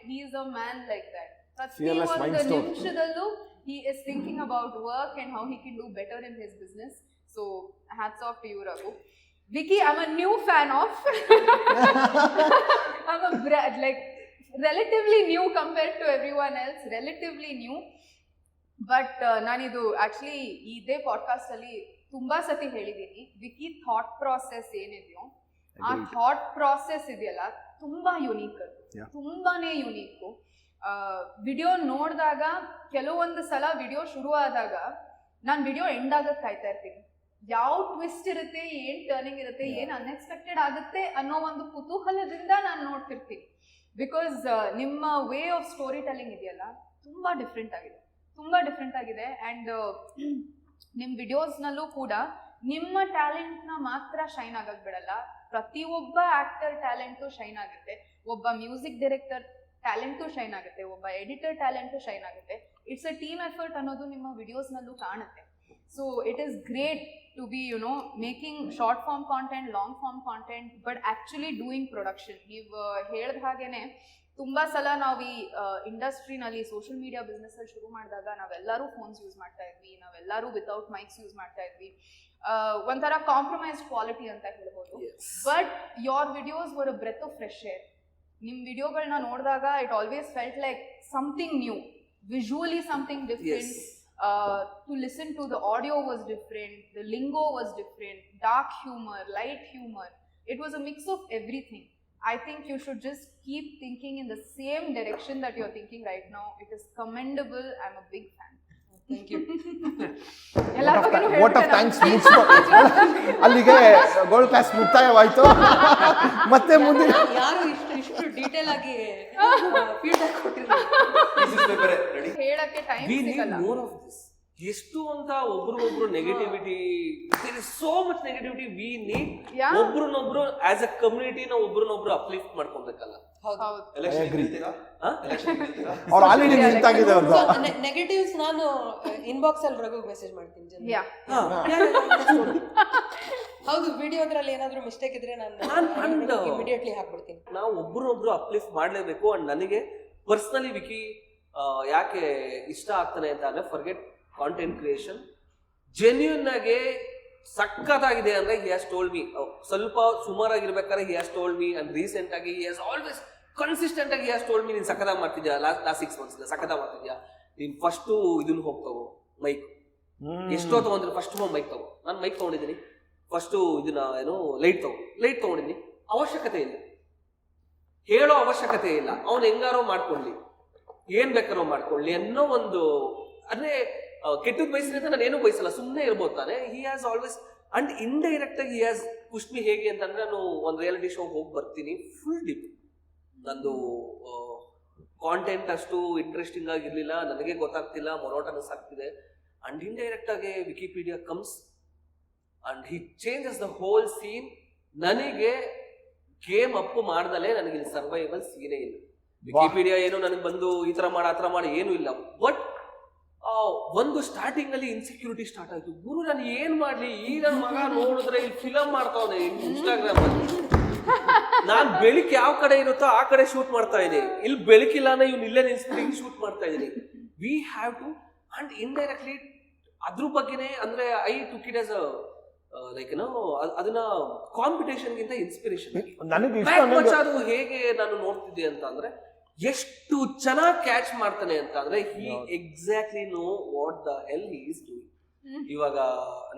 he is a man like that. ಪ್ರತಿಯೊಂದು ನಿಮಿಷದಲ್ಲೂ he is thinking about work and how he can do better in his business. So hats off to you, Raghu. Vicky, I'm a new fan of. I'm like relatively new compared to everyone else. Relatively new. But ನಾನಿದು ಆಕ್ಚುಲಿ ಇದೇ ಪಾಡ್ಕಾಸ್ಟ್ ಅಲ್ಲಿ ತುಂಬಾ ಸತಿ ಹೇಳಿದ್ದೀನಿ. ವಿಕಿ ಥಾಟ್ ಪ್ರಾಸೆಸ್ ಏನಿದೆಯೋ ಆ ಥಾಟ್ ಪ್ರಾಸೆಸ್ ಇದೆಯಲ್ಲ ತುಂಬಾ ಯುನೀಕ್. ಅದು ತುಂಬಾನೇ ಯುನೀಕು. ವಿಡಿಯೋ ನೋಡಿದಾಗ ಕೆಲವೊಂದು ಸಲ ವಿಡಿಯೋ ಶುರು ಆದಾಗ ನಾನು ವಿಡಿಯೋ ಎಂಡ್ ಆಗಕ್ಕೆ ಕಾಯ್ತಾ ಇರ್ತೀನಿ. ಯಾವ ಟ್ವಿಸ್ಟ್ ಇರುತ್ತೆ, ಏನ್ ಟರ್ನಿಂಗ್ ಇರುತ್ತೆ, ಏನ್ ಅನ್ಎಕ್ಸ್ಪೆಕ್ಟೆಡ್ ಆಗುತ್ತೆ ಅನ್ನೋ ಒಂದು ಕುತೂಹಲದಿಂದ ನಾನು ನೋಡ್ತಿರ್ತೀನಿ. ಬಿಕಾಸ್ ನಿಮ್ಮ ವೇ ಆಫ್ ಸ್ಟೋರಿ ಟೆಲ್ಲಿಂಗ್ ಇದೆಯಲ್ಲ ತುಂಬಾ ಡಿಫ್ರೆಂಟ್ ಆಗಿದೆ. ಆ್ಯಂಡ್ ನಿಮ್ಮ ವಿಡಿಯೋಸ್ನಲ್ಲೂ ಕೂಡ ನಿಮ್ಮ ಟ್ಯಾಲೆಂಟ್ನ ಮಾತ್ರ ಶೈನ್ ಆಗಕ್ಕೆ ಬಿಡಲ್ಲ. ಪ್ರತಿಯೊಬ್ಬ ಆಕ್ಟರ್ ಟ್ಯಾಲೆಂಟು ಶೈನ್ ಆಗುತ್ತೆ, ಒಬ್ಬ ಮ್ಯೂಸಿಕ್ ಡೈರೆಕ್ಟರ್ ಟ್ಯಾಲೆಂಟು ಶೈನ್ ಆಗುತ್ತೆ, ಒಬ್ಬ ಎಡಿಟರ್ ಟ್ಯಾಲೆಂಟು ಶೈನ್ ಆಗುತ್ತೆ. ಇಟ್ಸ್ ಅ ಟೀಮ್ ಎಫರ್ಟ್ ಅನ್ನೋದು ನಿಮ್ಮ ವಿಡಿಯೋಸ್ನಲ್ಲೂ ಕಾಣುತ್ತೆ. So it is great to be making short form content, long form content, but actually doing production. ನೀವು ಹೇಳಿದ ಹಾಗೇನೆ ತುಂಬ ಸಲ ನಾವು ಈ ಇಂಡಸ್ಟ್ರಿನಲ್ಲಿ ಸೋಷಿಯಲ್ ಮೀಡಿಯಾ ಬಿಸ್ನೆಸ್ಸಲ್ಲಿ ಶುರು ಮಾಡಿದಾಗ ನಾವೆಲ್ಲರೂ ಫೋನ್ಸ್ ಯೂಸ್ ಮಾಡ್ತಾ ಇದ್ವಿ, ನಾವೆಲ್ಲರೂ ವಿತೌಟ್ ಮೈಕ್ಸ್ ಯೂಸ್ ಮಾಡ್ತಾ ಇದ್ವಿ. ಒಂಥರ ಕಾಂಪ್ರಮೈಸ್ಡ್ ಕ್ವಾಲಿಟಿ ಅಂತ ಹೇಳ್ಬೋದು. But your videos were a breath of fresh air. ನಿಮ್ಮ ವಿಡಿಯೋಗಳನ್ನ ನೋಡಿದಾಗ it always felt like something new, visually something different. To listen to the audio was different, the lingo was different, dark humor, light humor. It was a mix of everything. I think you should just keep thinking in the same direction that you're thinking right now. It is commendable. I'm a big fan. Thank you. What of thanks ಅಲ್ಲಿಗೆ ಗೋಲ್ಡ್ ಕ್ಲಾಸ್ ಮುಕ್ತಾಯವಾಯ್ತು. ಮತ್ತೆ ಮುಂದೆ ಯಾರು ಇಷ್ಟು ಡೀಟೇಲ್ ಆಗಿ ಫೀಡ್ಬ್ಯಾಕ್ ಕೊಟ್ಟಿದ್ರು ಹೇಳಕ್ಕೆ ಟೈಮ್ ಸಿಗಲ್ಲ. ಮೋರ್ ಆಫ್ ದಿಸ್ ಎಷ್ಟು ಅಂತ ಒಬ್ರಿಗೊಬ್ರು negativity, there is so much negativity. We need ಒಬ್ರನ್ನೊಬ್ರು ಆಸ್ ಅ ಕಮ್ಯುನಿಟಿ ನಾವು ಒಬ್ರನ್ನೊಬ್ರು ಅಪ್ಲಿಫ್ಟ್ ಮಾಡ್ಕೊಬೇಕಲ್ಲ. ಅವ್ರು ಆಲ್ರೆಡಿ ನಿಂತಾಗಿದೆ ಅವ್ರದ್ದು ನೆಗೆಟಿವ್ಸ್. ನಾನು ಇನ್ಬಾಕ್ಸ್ ಅಲ್ಲಿ ರಘು ಮೆಸೇಜ್ ಮಾಡ್ತೀನಿ ಜನ. ಹೌದು, ವಿಡಿಯೋದ್ರಲ್ಲಿ ಏನಾದ್ರು ಮಿಸ್ಟೇಕ್ ಇದ್ರೆ ನಾನು ಇಮಿಡಿಯೇಟ್ಲಿ ಹಾಕ್ಬಿಡ್ತೀನಿ. ನಾವು ಒಬ್ರನ್ನೊಬ್ರು ಅಪ್ಲಿಫ್ಟ್ ಮಾಡ್ಲೇಬೇಕು. ಅಂಡ್ ನನಗೆ ಪರ್ಸನಲಿ ವಿಕಿ ಯಾಕೆ ಇಷ್ಟ ಆಗ್ತಾನೆ ಅಂತ ಅಂದ್ರೆ, ಫರ್ಗೆಟ್ ಕಾಂಟೆಂಟ್ ಕ್ರಿಯೇಷನ್, ಜೆನ್ಯೂನ್ ಆಗಿ ಸಕ್ಕತ್ತಾಗಿದೆ ಅಂದ್ರೆ ಹಿ ಹ್ಯಾಸ್ ಟೋಲ್ಡ್ ಮೀ. ಸ್ವಲ್ಪ ಸುಮಾರಾಗಿರ್ಬೇಕಾದ್ರೆ he has told me. And recent ಆಗಿ ಹಿ ಹ್ಯಾಸ್ ಆಲ್ವೇಸ್ ಕನ್ಸಿಸ್ಟೆಂಟ್ ಆಗಿ ಹಿ ಹ್ಯಾಸ್ ಟೋಲ್ಡ್ ಮೀ, ನೀನ್ ಸಕ್ಕದಾಗ ಮಾಡ್ತಿದ್ಯಾ, ಲಾಸ್ಟ್ 6 months ಸಕ್ಕದಾಗ ಮಾಡ್ತಿದ್ಯಾ, ನೀನ್ ಫಸ್ಟು ಇದನ್ನ ಹೋಗ್ತಾವು ಮೈಕ್ ಎಷ್ಟೋ ತಗೊಂಡ್ರೆ ಫಸ್ಟ್ ಮೈಕ್ ತಗೋ. ನಾನು ಮೈಕ್ ತಗೊಂಡಿದ್ದೀನಿ, ಫಸ್ಟು ಇದನ್ನ ಲೈಟ್ ತಗೊಂಡಿದ್ದೀನಿ. ಅವಶ್ಯಕತೆ ಇಲ್ಲ, ಹೇಳೋ ಅವಶ್ಯಕತೆ ಇಲ್ಲ. ಅವ್ನು ಹೆಂಗಾರೋ ಮಾಡ್ಕೊಳ್ಳಿ, ಏನ್ ಬೇಕಾರೋ ಮಾಡ್ಕೊಳ್ಳಿ ಅನ್ನೋ ಒಂದು, ಅಂದ್ರೆ ಕೆಟ್ಟದ್ ಬಯಸಿದ್ರೆ ಅಂತ ನಾನು ಏನೂ ಬಯಸಲ್ಲ, ಸುಮ್ಮನೆ ಇರ್ಬೋದು ತಾನೆ. He has always and indirect ಆಗಿ ಹಿ ಹ್ಯಾಸ್ ಪುಷ್ಟ್ ಮಿ. ಹೇಗೆ ಅಂತಂದ್ರೆ, ನಾನು ಒಂದು ರಿಯಾಲಿಟಿ ಶೋ ಹೋಗಿ ಬರ್ತೀನಿ, ಫುಲ್ ಡೀಪ್. ನಂದು ಕಾಂಟೆಂಟ್ ಅಷ್ಟು ಇಂಟ್ರೆಸ್ಟಿಂಗ್ ಆಗಿರ್ಲಿಲ್ಲ, ನನಗೆ ಗೊತ್ತಾಗ್ತಿಲ್ಲ, ಮೊನೋಟನಸ್ ಆಗ್ತಿದೆ. ಅಂಡ್ ಇಂಡೈರೆಕ್ಟ್ ಆಗಿ Vickypedia comes and he changes the whole scene. ನನಗೆ ಗೇಮ್ ಅಪ್ ಮಾಡ್ದಲೇ ನನಗೆ ಇಲ್ಲಿ ಸರ್ವೈವಲ್ ಸೀನೇ ಇಲ್ಲ. ವಿಕಿಪೀಡಿಯಾ ಏನು ನನಗೆ ಬಂದು ಈ ತರ ಮಾಡಿ ಆ ತರ ಮಾಡಿ ಏನೂ ಇಲ್ಲ. ಬಟ್ ಒಂದು ಸ್ಟಾರ್ಟಿಂಗ್ ಅಲ್ಲಿ ಇನ್ಸೆಕ್ಯೂರಿಟಿ ಸ್ಟಾರ್ಟ್ ಆಯ್ತು. ಗುರು ನಾನು ಏನ್ ಮಾಡ್ಲಿ, ಈ ನನ್ನ ಮಗ ನೋಡಿದ್ರೆ ಇಲ್ಲಿ ಫಿಲಮ್ ಮಾಡ್ತಾವನೆ ಇನ್ಸ್ಟಾಗ್ರಾಮ್ ಅಲ್ಲಿ. ನಾನ್ ಬೆಳಕು ಯಾವ ಕಡೆ ಇರುತ್ತೋ ಆ ಕಡೆ ಶೂಟ್ ಮಾಡ್ತಾ ಇದ್ದೀನಿ, ಇಲ್ಲಿ ಬೆಳಕಿಲ್ಲ ಅಂದ್ರೆ ಇವ್ನು ಇಲ್ಲೇ ನಿಲ್ಸ್ಬಿಟ್ಟು ಶೂಟ್ ಮಾಡ್ತಾ ಇದ್ದೀನಿ. We have to. And indirectly ಅದ್ರ ಬಗ್ಗೆನೇ, ಅಂದ್ರೆ I took it as a like ಏನೋ ಅದನ್ನ ಕಾಂಪಿಟೇಷನ್ ಗಿಂತ ಇನ್ಸ್ಪಿರೇಷನ್. ನನಗೆ ಇಷ್ಟ ಅದು ಹೇಗೆ ನಾನು ನೋಡ್ತಿದ್ದೆ ಅಂತ ಅಂದ್ರೆ ಎಷ್ಟು ಚೆನ್ನಾಗಿ ಕ್ಯಾಚ್ ಮಾಡ್ತಾನೆ ಅಂತ ಅಂದ್ರೆ he exactly know what the hell he is doing. ಇವಾಗ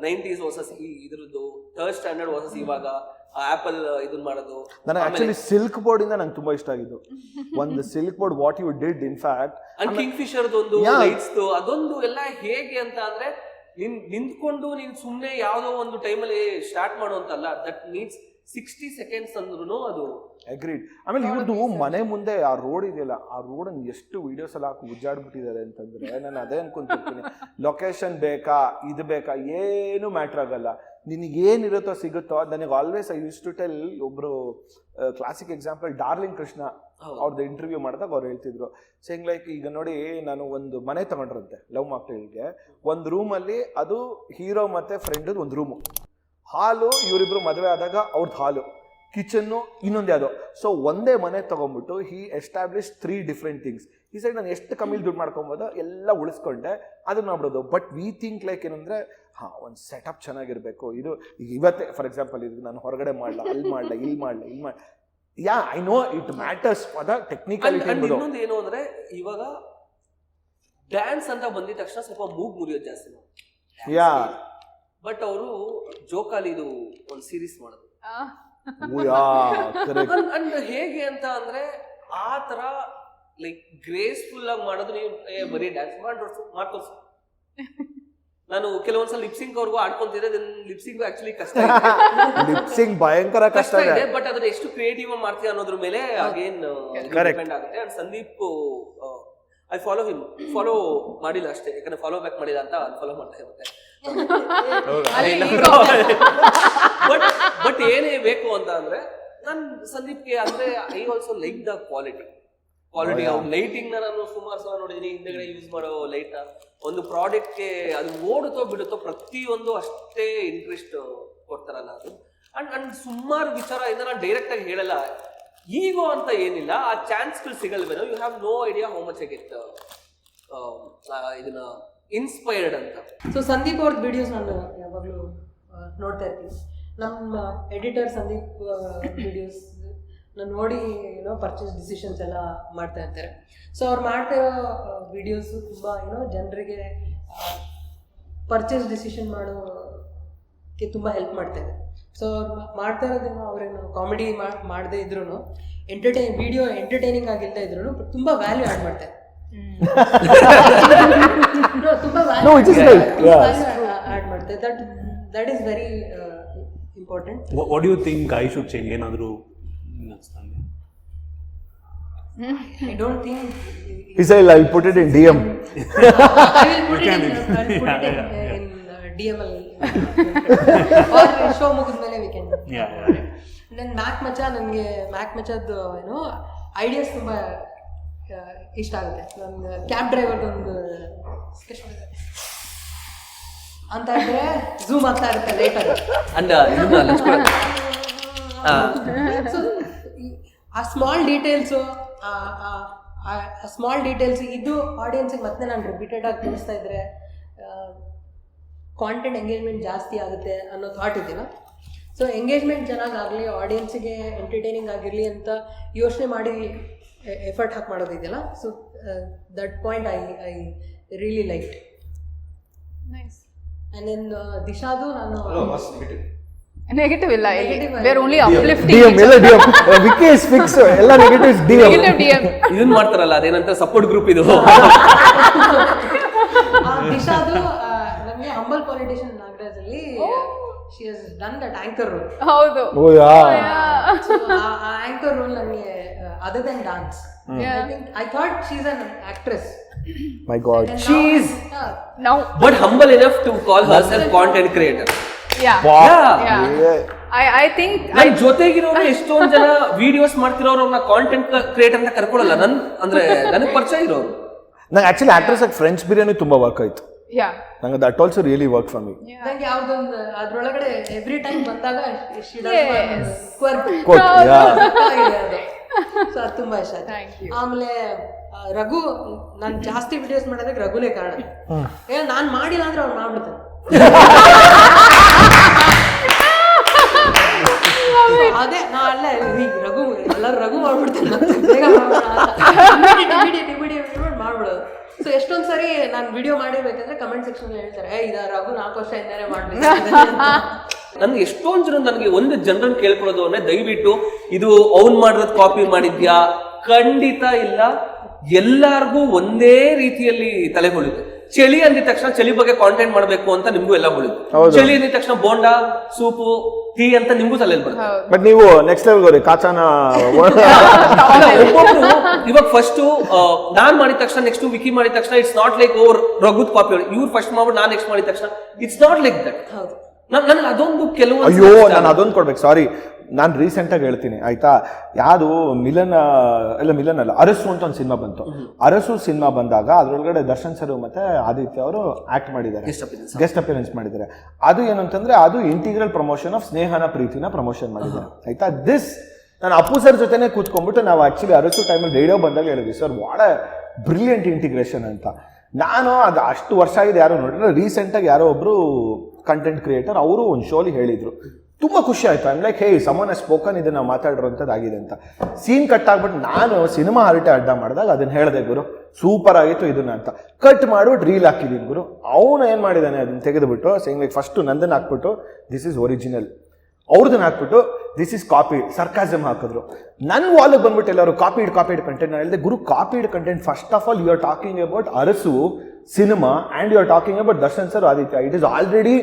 90s ವರ್ಸಸ್ ಇದ್ರದ್ದು ಥರ್ಡ್ ಸ್ಟ್ಯಾಂಡರ್ಡ್ ವರ್ಸಸ್ ಇವಾಗ ಆಪಲ್ ಇದನ್ನ ಮಾಡೋದು. ನನಗೆ ಆಕ್ಚುಲಿ ಸಿಲ್ಕ್ ಬೋರ್ಡ್ ಇಂದ ನಂಗೆ ತುಂಬಾ ಇಷ್ಟ ಆಗಿದ್ದು. ಒಂದು Silk Board what you did in fact, and Kingfisher ಒಂದು ಲೈಟ್ಸ್ ಅದೊಂದು ಎಲ್ಲ ಹೇಗೆ ಅಂತ ಅಂದ್ರೆ ನಿಂತ್ಕೊಂಡು ನೀನ್ ಸುಮ್ನೆ ಯಾವ್ದೋ ಒಂದು ಟೈಮಲ್ಲಿ ಸ್ಟಾರ್ಟ್ ಮಾಡುವಂತಲ್ಲ, ದಟ್ ನೀಡ್ಸ್ 60 seconds ಅಂದ್ರೂ ಅದು ಅಗ್ರೀಡ್. ಆಮೇಲೆ ಇವ್ರದ್ದು ಮನೆ ಮುಂದೆ ಆ ರೋಡ್ ಇದೆಯಲ್ಲ, ಆ ರೋಡ್ ಅನ್ನು ಎಷ್ಟು ವಿಡಿಯೋಸ್ ಎಲ್ಲ ಹಾಕಿ ಉಜ್ಜಾಡ್ಬಿಟ್ಟಿದ್ದಾರೆ ಅಂತಂದ್ರೆ ನಾನು ಅದೇ ಅನ್ಕೊಂತಿರ್ತೀನಿ. ಲೊಕೇಶನ್ ಬೇಕಾ, ಇದು ಬೇಕಾ, ಏನು ಮ್ಯಾಟ್ರ್ ಆಗಲ್ಲ, ನಿನಗೆ ಏನಿರುತ್ತೋ ಸಿಗುತ್ತೋ. ನನಗೆ always I use to tell, ಒಬ್ರು ಕ್ಲಾಸಿಕ್ ಎಕ್ಸಾಂಪಲ್ ಡಾರ್ಲಿಂಗ್ ಕೃಷ್ಣ ಅವ್ರದ್ದು ಇಂಟರ್ವ್ಯೂ ಮಾಡಿದಾಗ ಅವ್ರು ಹೇಳ್ತಿದ್ರು, ಸೇಂಗ್ ಲೈಕ್ ಈಗ ನೋಡಿ ನಾನು ಒಂದು ಮನೆ ತಗೊಂಡ್ರಂತೆ ಲವ್ ಮಕ್ಕಳಿಗೆ, ಒಂದು ರೂಮಲ್ಲಿ ಅದು ಹೀರೋ ಮತ್ತೆ ಫ್ರೆಂಡ್ ಒಂದು ರೂಮು, ಹಾಲು ಇವರಿಬ್ರು ಮದುವೆ ಆದಾಗ ಅವ್ರದ್ದು ಹಾಲು, ಕಿಚನ್ನು ಇನ್ನೊಂದು ಯಾವುದೋ. ಸೊ ಒಂದೇ ಮನೆ ತಗೊಂಡ್ಬಿಟ್ಟು ಹಿ ಎಸ್ಟಾಬ್ಲಿಷ್ 3 different ಥಿಂಗ್ಸ್. ಈ ಸೈಡ್ ನಾನು ಎಷ್ಟು ಕಮ್ಮಿ ದುಡ್ಡು ಮಾಡ್ಕೊಬೋದು ಎಲ್ಲ ಉಳಿಸ್ಕೊಂಡೆ ಅದನ್ನ ಮಾಡ್ಬೋದು. ಬಟ್ ವಿ ಥಿಂಕ್ ಲೈಕ್ ಏನಂದ್ರೆ ಒಂದು ಸೆಟಪ್ ಚೆನ್ನಾಗಿರ್ಬೇಕು. ಇದು ಈಗ ಇವತ್ತೇ ಫಾರ್ ಎಕ್ಸಾಂಪಲ್ ಇದು ನಾನು ಹೊರಗಡೆ ಮಾಡಲ್ಲ, ಅಲ್ಲಿ ಮಾಡಲ್ಲ, ಇಲ್ಲಿ ಮಾಡಲ್ಲ, ಇಲ್ಲಿ ಮಾಡಿ, yeah I know it matters for the technicality. ಇನ್ನೊಂದು ಏನು ಅಂದ್ರೆ ಇವಾಗ ಡ್ಯಾನ್ಸ್ ಅಂತ ಬಂದಿದ ತಕ್ಷಣ ಸ್ವಲ್ಪ ಮೂಗ್ ಮುರಿಯೋದು ಜಾಸ್ತಿ. ಯಾ ಬಟ್ ಅವರು ಜೋಕಾಲಿ ಇದು ಒಂದು ಸೀರೀಸ್ ಮಾಡೋದು. ಅಂಡ್ ಹೇಗೆ ಅಂತ ಅಂದ್ರೆ ಆ ತರ ಲೈಕ್ ಗ್ರೇಸ್ಫುಲ್ ಆಗಿ ಮಾಡೋದು. ನೀವು ಬರೀ ಡ್ಯಾನ್ಸ್ ಮಾಡ್ತೋರ್ಸು. ನಾನು ಕೆಲವೊಂದ್ಸಲ ಲಿಪ್ಸಿಂಗ್ ಅವ್ರಿಗೂ ಆಡ್ಕೊಂತಿದ್ದೆ, ಲಿಪ್ಸಿಂಗ್ ಆಕ್ಚುಲಿ ಕಷ್ಟ ಇದೆ, ಲಿಪ್ಸಿಂಗ್ ಭಯಂಕರ ಕಷ್ಟ ಇದೆ. ಬಟ್ ಅದನ್ನ ಎಷ್ಟು ಕ್ರಿಯೇಟಿವ್ ಆಗಿ ಮಾಡ್ತೀವಿ ಅನ್ನೋದ್ರ ಮೇಲೆ ಅಗೇನ್ ಡಿಪೆಂಡ್ ಆಗುತ್ತೆ. ಅಂಡ್ ಸಂದೀಪ್ ಐ ಫಾಲೋ ಮಾಡಿಲ್ಲ ಅಷ್ಟೇ, ಯಾಕಂದ್ರೆ ಫಾಲೋ ಬ್ಯಾಕ್ ಮಾಡಿಲ್ಲ ಅಂತ ಅನ್ಫಾಲೋ ಮಾಡ್ತಾ ಇರುತ್ತೆ. ಬಟ್ ಏನೇ ಬೇಕು ಅಂತ ಅಂದ್ರೆ ನನ್ ಸಂದೀಪ್ಗೆ ಅಂದ್ರೆ I also like the quality ಅವ್ನ ಲೈಟಿಂಗ್ ನಾನು ಸುಮಾರು ಸಲ ನೋಡಿದೀನಿ. ಹಿಂದೆಗಡೆ ಯೂಸ್ ಮಾಡೋ ಲೈಟ್ ಒಂದು ಪ್ರಾಡಕ್ಟ್ಗೆ ಅದು ಓಡುತ್ತೋ ಬಿಡುತ್ತೋ ಪ್ರತಿಯೊಂದು ಅಷ್ಟೇ ಇಂಟ್ರೆಸ್ಟ್ ಕೊಡ್ತಾರಲ್ಲ ಅದು. ಅಂಡ್ ಸುಮಾರು ವಿಚಾರ ಇಂದ ನಾನು ಡೈರೆಕ್ಟ್ ಆಗಿ ಹೇಳಲ್ಲ, ಈಗೋ ಅಂತ ಏನಿಲ್ಲ, ಆ ಚಾನ್ಸ್ಗಳು ಸಿಗಲ್ವೇನೋ. You have no idea how much I get ಇದನ್ನ ಇನ್ಸ್ಪೈರ್ಡ್ ಅಂತ. ಸೊ ಸಂದೀಪ್ ಅವ್ರದ್ದು ವಿಡಿಯೋಸ್ ನಾನು ಯಾವಾಗಲೂ ನೋಡ್ತಾ ಇರ್ತೀನಿ. ನಮ್ಮ ಎಡಿಟರ್ ಸಂದೀಪ್ ವಿಡಿಯೋಸ್ ನಾನು ನೋಡಿ ಪರ್ಚೇಸ್ ಡಿಸಿಷನ್ಸ್ ಎಲ್ಲ ಮಾಡ್ತಾ ಇರ್ತಾರೆ. ಸೊ ಅವ್ರು ಮಾಡ್ತಾ ಇರೋ ವಿಡಿಯೋಸು ತುಂಬ ಜನರಿಗೆ ಪರ್ಚೇಸ್ ಡಿಸಿಷನ್ ಮಾಡೋಕ್ಕೆ ತುಂಬ ಹೆಲ್ಪ್ ಮಾಡ್ತಾಯಿದೆ. ಸೊ ಅವ್ರು ಮಾಡ್ತಾ ಇರೋದೇನೋ ಅವರೇನು ಕಾಮಿಡಿ ಮಾಡದೇ ಇದ್ರೂ ವಿಡಿಯೋ ಎಂಟರ್ಟೈನಿಂಗ್ ಆಗಿಲ್ದೇ ಇದ್ರೂ ತುಂಬ ವ್ಯಾಲ್ಯೂ ಆ್ಯಡ್ ಮಾಡ್ತಾರೆ. ತುಂಬ ವ್ಯಾಲ್ಯೂ ಆ್ಯಡ್ ಮಾಡ್ತಾರೆ. That is very important. What you think I should change? ಏನಾದರೂ I don't think. He said, "I'll put it in DM." I will put it in DML or show ಮುಗಿದ್ಮೇಲೆ we can. Then ಮ್ಯಾಕ್ ಮಚಾದ್ದು ಐಡಿಯಾಸ್ ತುಂಬ ಇಷ್ಟ ಆಗುತ್ತೆ. ನನ್ನ ಕ್ಯಾಬ್ ಡ್ರೈವರ್ದು ಒಂದು ಸ್ಕೆಚ್ ಅಂತ ಇದ್ರೆ ಝೂಮ್ ಆಗ್ತಾ ಇರುತ್ತೆ ಲೈಟಾಗಿ. ಸೊ ಆ ಸ್ಮಾಲ್ ಡೀಟೇಲ್ಸ್ ಇದು ಆಡಿಯನ್ಸಿಗೆ ಮತ್ತೆ ನಾನು ರಿಪೀಟೆಡ್ ಆಗಿ ತಿಳಿಸ್ತಾ ಇದ್ರೆ ಕಾಂಟೆಂಟ್ ಎಂಗೇಜ್ಮೆಂಟ್ ಜಾಸ್ತಿ ಆಗುತ್ತೆ ಅನ್ನೋ ಥಾಟ್ ಇದೆಯಲ್ಲ. ಸೊ ಎಂಗೇಜ್ಮೆಂಟ್ ಚೆನ್ನಾಗಾಗಲಿ, ಆಡಿಯನ್ಸಿಗೆ ಎಂಟರ್ಟೈನಿಂಗ್ ಆಗಿರಲಿ ಅಂತ ಯೋಚನೆ ಮಾಡಿ ಎಫರ್ಟ್ ಹಾಕಿ ಮಾಡೋದಿದೆಯಲ್ಲ. So that point I really like. And then ದಿಶಾದು ನಾನು ನೆಗೆಟಿವ್ ಇಲ್ಲ, we are only uplifting. DM ಎಲ್ಲ DM ವಿಕಿ ಇಸ್ ಫಿಕ್ಸ್, ಎಲ್ಲ ನೆಗೆಟಿವ್ಸ್ DM. ಇದನ್ನ ಮಾಡ್ತಾರಲ್ಲ ಅದೇನಂತ ಸಪೋರ್ಟ್ ಗ್ರೂಪ್ ಇದು. ದಿಶಾದು ನಮಗೆ ಹಂಬಲ್ ಪಾಲಿಟಿಷಿಯನ್ ನಾಗರಾಜ್ ಅಲ್ಲಿ she has done that anchor role. ಹೌದು. Oh yeah. ಸೊ ಆ ಆಂಕರ್ ರೋಲ್ ನನಗೆ other than dance I thought she's an actress. My God. She is now but humble enough to call herself content creator. Yeah. I think ನನ್ನ ಜೊತೆಗಿರೋರು ಎಷ್ಟೊಂದು ಜನ ವಿಡಿಯೋಸ್ ಮಾಡ್ತಿರೋರು ಅವ್ರನ್ನ ಕಾಂಟೆಂಟ್ ಕ್ರಿಯೇಟರ್ ಅಂತ ಕರ್ಕೊಳ್ಳಲ್ಲ. ನನಗೆ ಪರಿಚಯ ಇರೋರು. ನಂಗೆ ಆಕ್ಚುಲಿ ಆಕ್ಟ್ರೆಸ್ ಆಗಿ ಫ್ರೆಂಚ್ ಬಿರಿಯಾನಿ ತುಂಬಾ ವರ್ಕ್ ಆಯ್ತು. ನಂಗೆ that also really work for me. ನಂಗೆ ಯಾವ್ದೊಂದು ಅದ್ರೊಳಗಡೆ ಎವ್ರಿ ಟೈಮ್ ಬಂದಾಗ ಸೊ ಅದು ತುಂಬಾ ಇಷ್ಟ ಆಯ್ತು. ಆಮೇಲೆ ರಘು, ನಾನು ಜಾಸ್ತಿ ವಿಡಿಯೋಸ್ ಮಾಡೋದಕ್ಕೆ ರಘುನೇ ಕಾರಣ. ನಾನ್ ಮಾಡಿಲ್ಲ ಅಂದ್ರೆ ಅವ್ರು ಮಾಡ್ಬಿಡ್ತಾರೆ. ತಕ್ಷಣ ಹೇಳ್ತಾರೆ ಇದ ರಘು 4 ವರ್ಷದಿಂದನೇ ಮಾಡ್ಬೇಕು. ನನ್ಗೆ ಎಷ್ಟೊಂದ್ ಜನ ನನಗೆ ಒಂದು ಜನರನ್ನ ಕೇಳ್ಕೊಳ್ಳೋದು ಅಂದ್ರೆ ದಯವಿಟ್ಟು ಇದು ಅವ್ನ್ ಮಾಡಿರೋದ್ ಕಾಪಿ ಮಾಡಿದ್ಯಾ? ಖಂಡಿತ ಇಲ್ಲ. ಎಲ್ಲಾರ್ಗೂ ಒಂದೇ ರೀತಿಯಲ್ಲಿ ತಲೆ ಹೊಳಿತು. ಚಳಿ ಅಂದಿದ ತಕ್ಷಣ ಚಳಿ ಬಗ್ಗೆ ಕಾಂಟೆಂಟ್ ಮಾಡ್ಬೇಕು ಅಂತ ನಿಮ್ಗೂ ಎಲ್ಲ ಹೊಳಿತು. ಚಳಿ ಅಂದಿದ ತಕ್ಷಣ ಬೋಂಡಾ, ಸೂಪು, ಟೀ ಅಂತ ನಿಮ್ಗೂ ತಲೆಯಲ್ಲಿ ಬರುತ್ತೆ. ಬಟ್ ನೀವು ನೆಕ್ಸ್ಟ್ ಲೆವೆಲ್ ಹೋಗ್ರಿ, ಕಾಚಾನ ಒಬ್ಬೊಬ್ರು ಇವಾಗ ಫಸ್ಟ್ ನಾನ್ ಮಾಡಿದ ತಕ್ಷಣ ನೆಕ್ಸ್ಟ್ ವಿಕಿ ಮಾಡಿದ ತಕ್ಷಣ ಇಟ್ಸ್ ನಾಟ್ ಲೈಕ್ ಓವರ್ ರಘುತ್ ಕಾಪಿ ಇವ್ರು ಫಸ್ಟ್ ಮಾಡ್ಬಿಟ್ಟು ನಾನ್ ನೆಕ್ಸ್ಟ್ ಮಾಡಿದ ತಕ್ಷಣ ಇಟ್ಸ್ ನಾಟ್ ಲೈಕ್ ದಟ್. ನನಗೆ ಅದೊಂದು ಕೆಲವೊಂದು ಅಯ್ಯೋ ನಾನು ಅದೊಂದು ಕೊಡ್ಬೇಕು, ಸಾರಿ. ನಾನು ರೀಸೆಂಟಾಗಿ ಹೇಳ್ತೀನಿ ಆಯ್ತಾ, ಯಾವುದು ಮಿಲನ್ ಅಲ್ಲ ಅರಸು ಅಂತ ಒಂದು ಸಿನಿಮಾ ಬಂತು. ಅರಸು ಸಿನಿಮಾ ಬಂದಾಗ ಅದ್ರೊಳಗಡೆ ದರ್ಶನ್ ಸರ್ ಮತ್ತೆ ಆದಿತ್ಯ ಅವರು ಆಕ್ಟ್ ಮಾಡಿದ್ದಾರೆ, ಗೆಸ್ಟ್ ಅಪಿಯರೆನ್ಸ್ ಮಾಡಿದ್ದಾರೆ. ಅದು ಏನಂತಂದ್ರೆ ಅದು ಇಂಟಿಗ್ರಲ್ ಪ್ರಮೋಷನ್ ಆಫ್ ಸ್ನೇಹನ ಪ್ರೀತಿನ ಪ್ರಮೋಷನ್ ಮಾಡಿದ್ದಾರೆ ಆಯ್ತಾ. ನಾನು ಅಪ್ಪು ಸರ್ ಜೊತೆನೆ ಕೂತ್ಕೊಂಡ್ಬಿಟ್ಟು ನಾವು ಆಕ್ಚುಲಿ ಅರಸು ಟೈಮಲ್ಲಿ ರೇಡಿಯೋ ಬಂದಾಗ ಹೇಳಿದ್ವಿ, sir what a brilliant integration ಅಂತ. ನಾನು ಅದು ಅಷ್ಟು ವರ್ಷ ಆಗಿದೆ ಯಾರೋ ನೋಡಿದ್ರೆ, ರೀಸೆಂಟಾಗಿ ಯಾರೋ ಒಬ್ರು ಕಂಟೆಂಟ್ ಕ್ರಿಯೇಟರ್ ಅವರು ಒಂದು ಶೋಲಿ ಹೇಳಿದ್ರು, ತುಂಬ ಖುಷಿ ಆಯ್ತು. I'm like hey someone spoken ಇದನ್ನ ಮಾತಾಡಿರೋಂಥದ್ದಾಗಿದೆ ಅಂತ. ಸೀನ್ ಕಟ್ ಆಗ್ಬಿಟ್ಟು ನಾನು ಸಿನಿಮಾ ಹರಟೆ ಅಡ್ಡ ಮಾಡಿದಾಗ ಅದನ್ನ ಹೇಳಿದೆ, ಗುರು ಸೂಪರ್ ಆಗಿತ್ತು ಇದನ್ನ ಅಂತ. ಕಟ್ ಮಾಡ್ಬಿಟ್ಟು ರೀಲ್ ಹಾಕಿದೀನಿ ಗುರು. ಅವನು ಏನು ಮಾಡಿದ್ದಾನೆ ಅದನ್ನ ತೆಗೆದುಬಿಟ್ಟು ಸೇಯಿಂಗ್ ಲೈಕ್ ಫಸ್ಟ್ ನಂದನ್ನ ಹಾಕ್ಬಿಟ್ಟು ದಿಸ್ ಇಸ್ ಒರಿಜಿನಲ್, ಅವ್ರದನ್ನ ಹಾಕ್ಬಿಟ್ಟು ದಿಸ್ ಇಸ್ ಕಾಪಿಡ್, ಸರ್ಕಾಸಮ್ ಹಾಕಿದ್ರು. ನನ್ನ ವಾಲಿಗೆ ಬಂದ್ಬಿಟ್ಟು ಎಲ್ಲರೂ ಕಾಪಿಡ್ ಕಂಟೆಂಟ್. ನಾನು ಹೇಳಿದೆ, ಗುರು copied content first of all you are talking about Arasu cinema and you are talking about Darshan sir, Aditya. It is already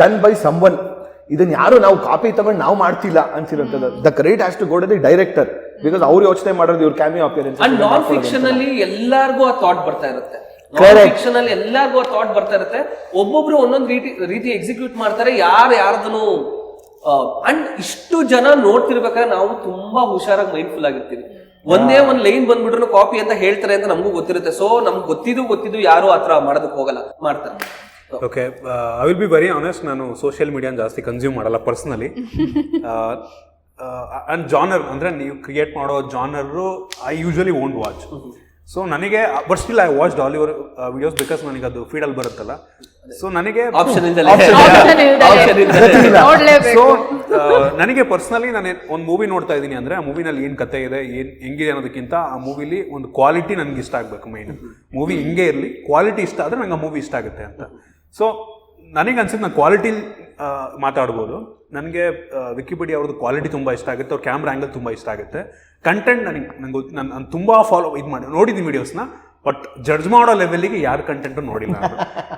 done by someone. ಇದನ್ನ ಯಾರು ನಾವು ಕಾಪಿ ತಗೊಂಡು ನಾವು ಮಾಡ್ತಿಲ್ಲ ಅಂತಿರೋಂಥದ್ದು. The credit has to go to the director, because ಅವ್ರು ಯೋಚನೆ ಮಾಡೋದು ಇವ್ರ cameo appearance. And non fiction ಅಲ್ಲಿ ಎಲ್ಲಾರ್ಗೂ ಆ ಥಾಟ್ ಬರ್ತಾ ಇರುತ್ತೆ. ಫಿಕ್ಷನ್ ಅಲ್ಲಿ ಎಲ್ಲಾರ್ಗೂ ಆ ಥಾಟ್ ಬರ್ತಾ ಇರುತ್ತೆ. ಒಬ್ಬೊಬ್ರು ಒಂದೊಂದು ರೀತಿ ಎಕ್ಸಿಕ್ಯೂಟ್ ಮಾಡ್ತಾರೆ, ಯಾರ್ದನು. ಅಂಡ್ ಇಷ್ಟು ಜನ ನೋಡ್ತಿರ್ಬೇಕಾದ್ರೆ ನಾವು ತುಂಬಾ ಹುಷಾರಾಗಿ ಮೈಂಡ್ಫುಲ್ ಆಗಿರ್ತೀವಿ. ಒಂದೇ ಒಂದ್ ಲೈನ್ ಬಂದ್ಬಿಟ್ರು ಕಾಪಿ ಅಂತ ಹೇಳ್ತಾರೆ ಅಂತ ನಮಗೂ ಗೊತ್ತಿರುತ್ತೆ. ಸೊ ನಮ್ಗೆ ಗೊತ್ತಿದ್ದು ಯಾರು ಆತರ ಮಾಡೋದಕ್ಕೆ ಹೋಗಲ್ಲ, ಮಾಡ್ತಾರೆ. Okay, I will be very honest, ನಾನು ಸೋಷಿಯಲ್ ಮೀಡಿಯಾನ ಜಾಸ್ತಿ ಕನ್ಸ್ಯೂಮ್ ಮಾಡಲ್ಲ ಪರ್ಸ್ನಲಿ. ಆ್ಯಂಡ್ ಜಾನರ್ ಅಂದರೆ ನೀವು ಕ್ರಿಯೇಟ್ ಮಾಡೋ genre I usually won't watch. So ನನಗೆ but still I watch all your videos because ನನಗೆ ಅದು ಫೀಡಲ್ಲಿ ಬರುತ್ತಲ್ಲ. ಸೊ ನನಗೆ ಸೊ ನನಗೆ ಪರ್ಸ್ನಲಿ ನಾನು ಒಂದು ಮೂವಿ ನೋಡ್ತಾ ಇದ್ದೀನಿ ಅಂದರೆ ಆ ಮೂವಿನಲ್ಲಿ ಏನು ಕತೆ ಇದೆ, ಏನು ಹೆಂಗಿದೆ ಅನ್ನೋದಕ್ಕಿಂತ ಆ ಮೂವಿಲಿ ಒಂದು ಕ್ವಾಲಿಟಿ ನನಗೆ ಇಷ್ಟ ಆಗಬೇಕು. ಮೈನ್ ಮೂವಿ ಹಿಂಗೆ ಇರಲಿ, ಕ್ವಾಲಿಟಿ ಇಷ್ಟ ಆದರೆ ನಂಗೆ ಆ ಮೂವಿ ಇಷ್ಟ ಆಗುತ್ತೆ ಅಂತ. ಸೊ ನನಗೆ ಅನ್ಸುತ್ತೆ ನಾನು ಕ್ವಾಲಿಟಿ ಮಾತಾಡ್ಬೋದು. ನನಗೆ ವಿಕಿಪೀಡಿಯಾ ಅವ್ರದ್ದು ಕ್ವಾಲಿಟಿ ತುಂಬ ಇಷ್ಟ ಆಗುತ್ತೆ, ಅವ್ರ ಕ್ಯಾಮ್ರಾ ಆ್ಯಂಗಲ್ ತುಂಬ ಇಷ್ಟ ಆಗುತ್ತೆ. ಕಂಟೆಂಟ್ ನಾನು ತುಂಬ ನೋಡಿದ್ದೀನಿ ವೀಡಿಯೋಸ್ನ, ಬಟ್ ಜಡ್ಜ್ ಮಾಡೋ ಲೆವೆಲ್ಗೆ ಯಾರು ಕಂಟೆಂಟು ನೋಡಿಲ್ಲ.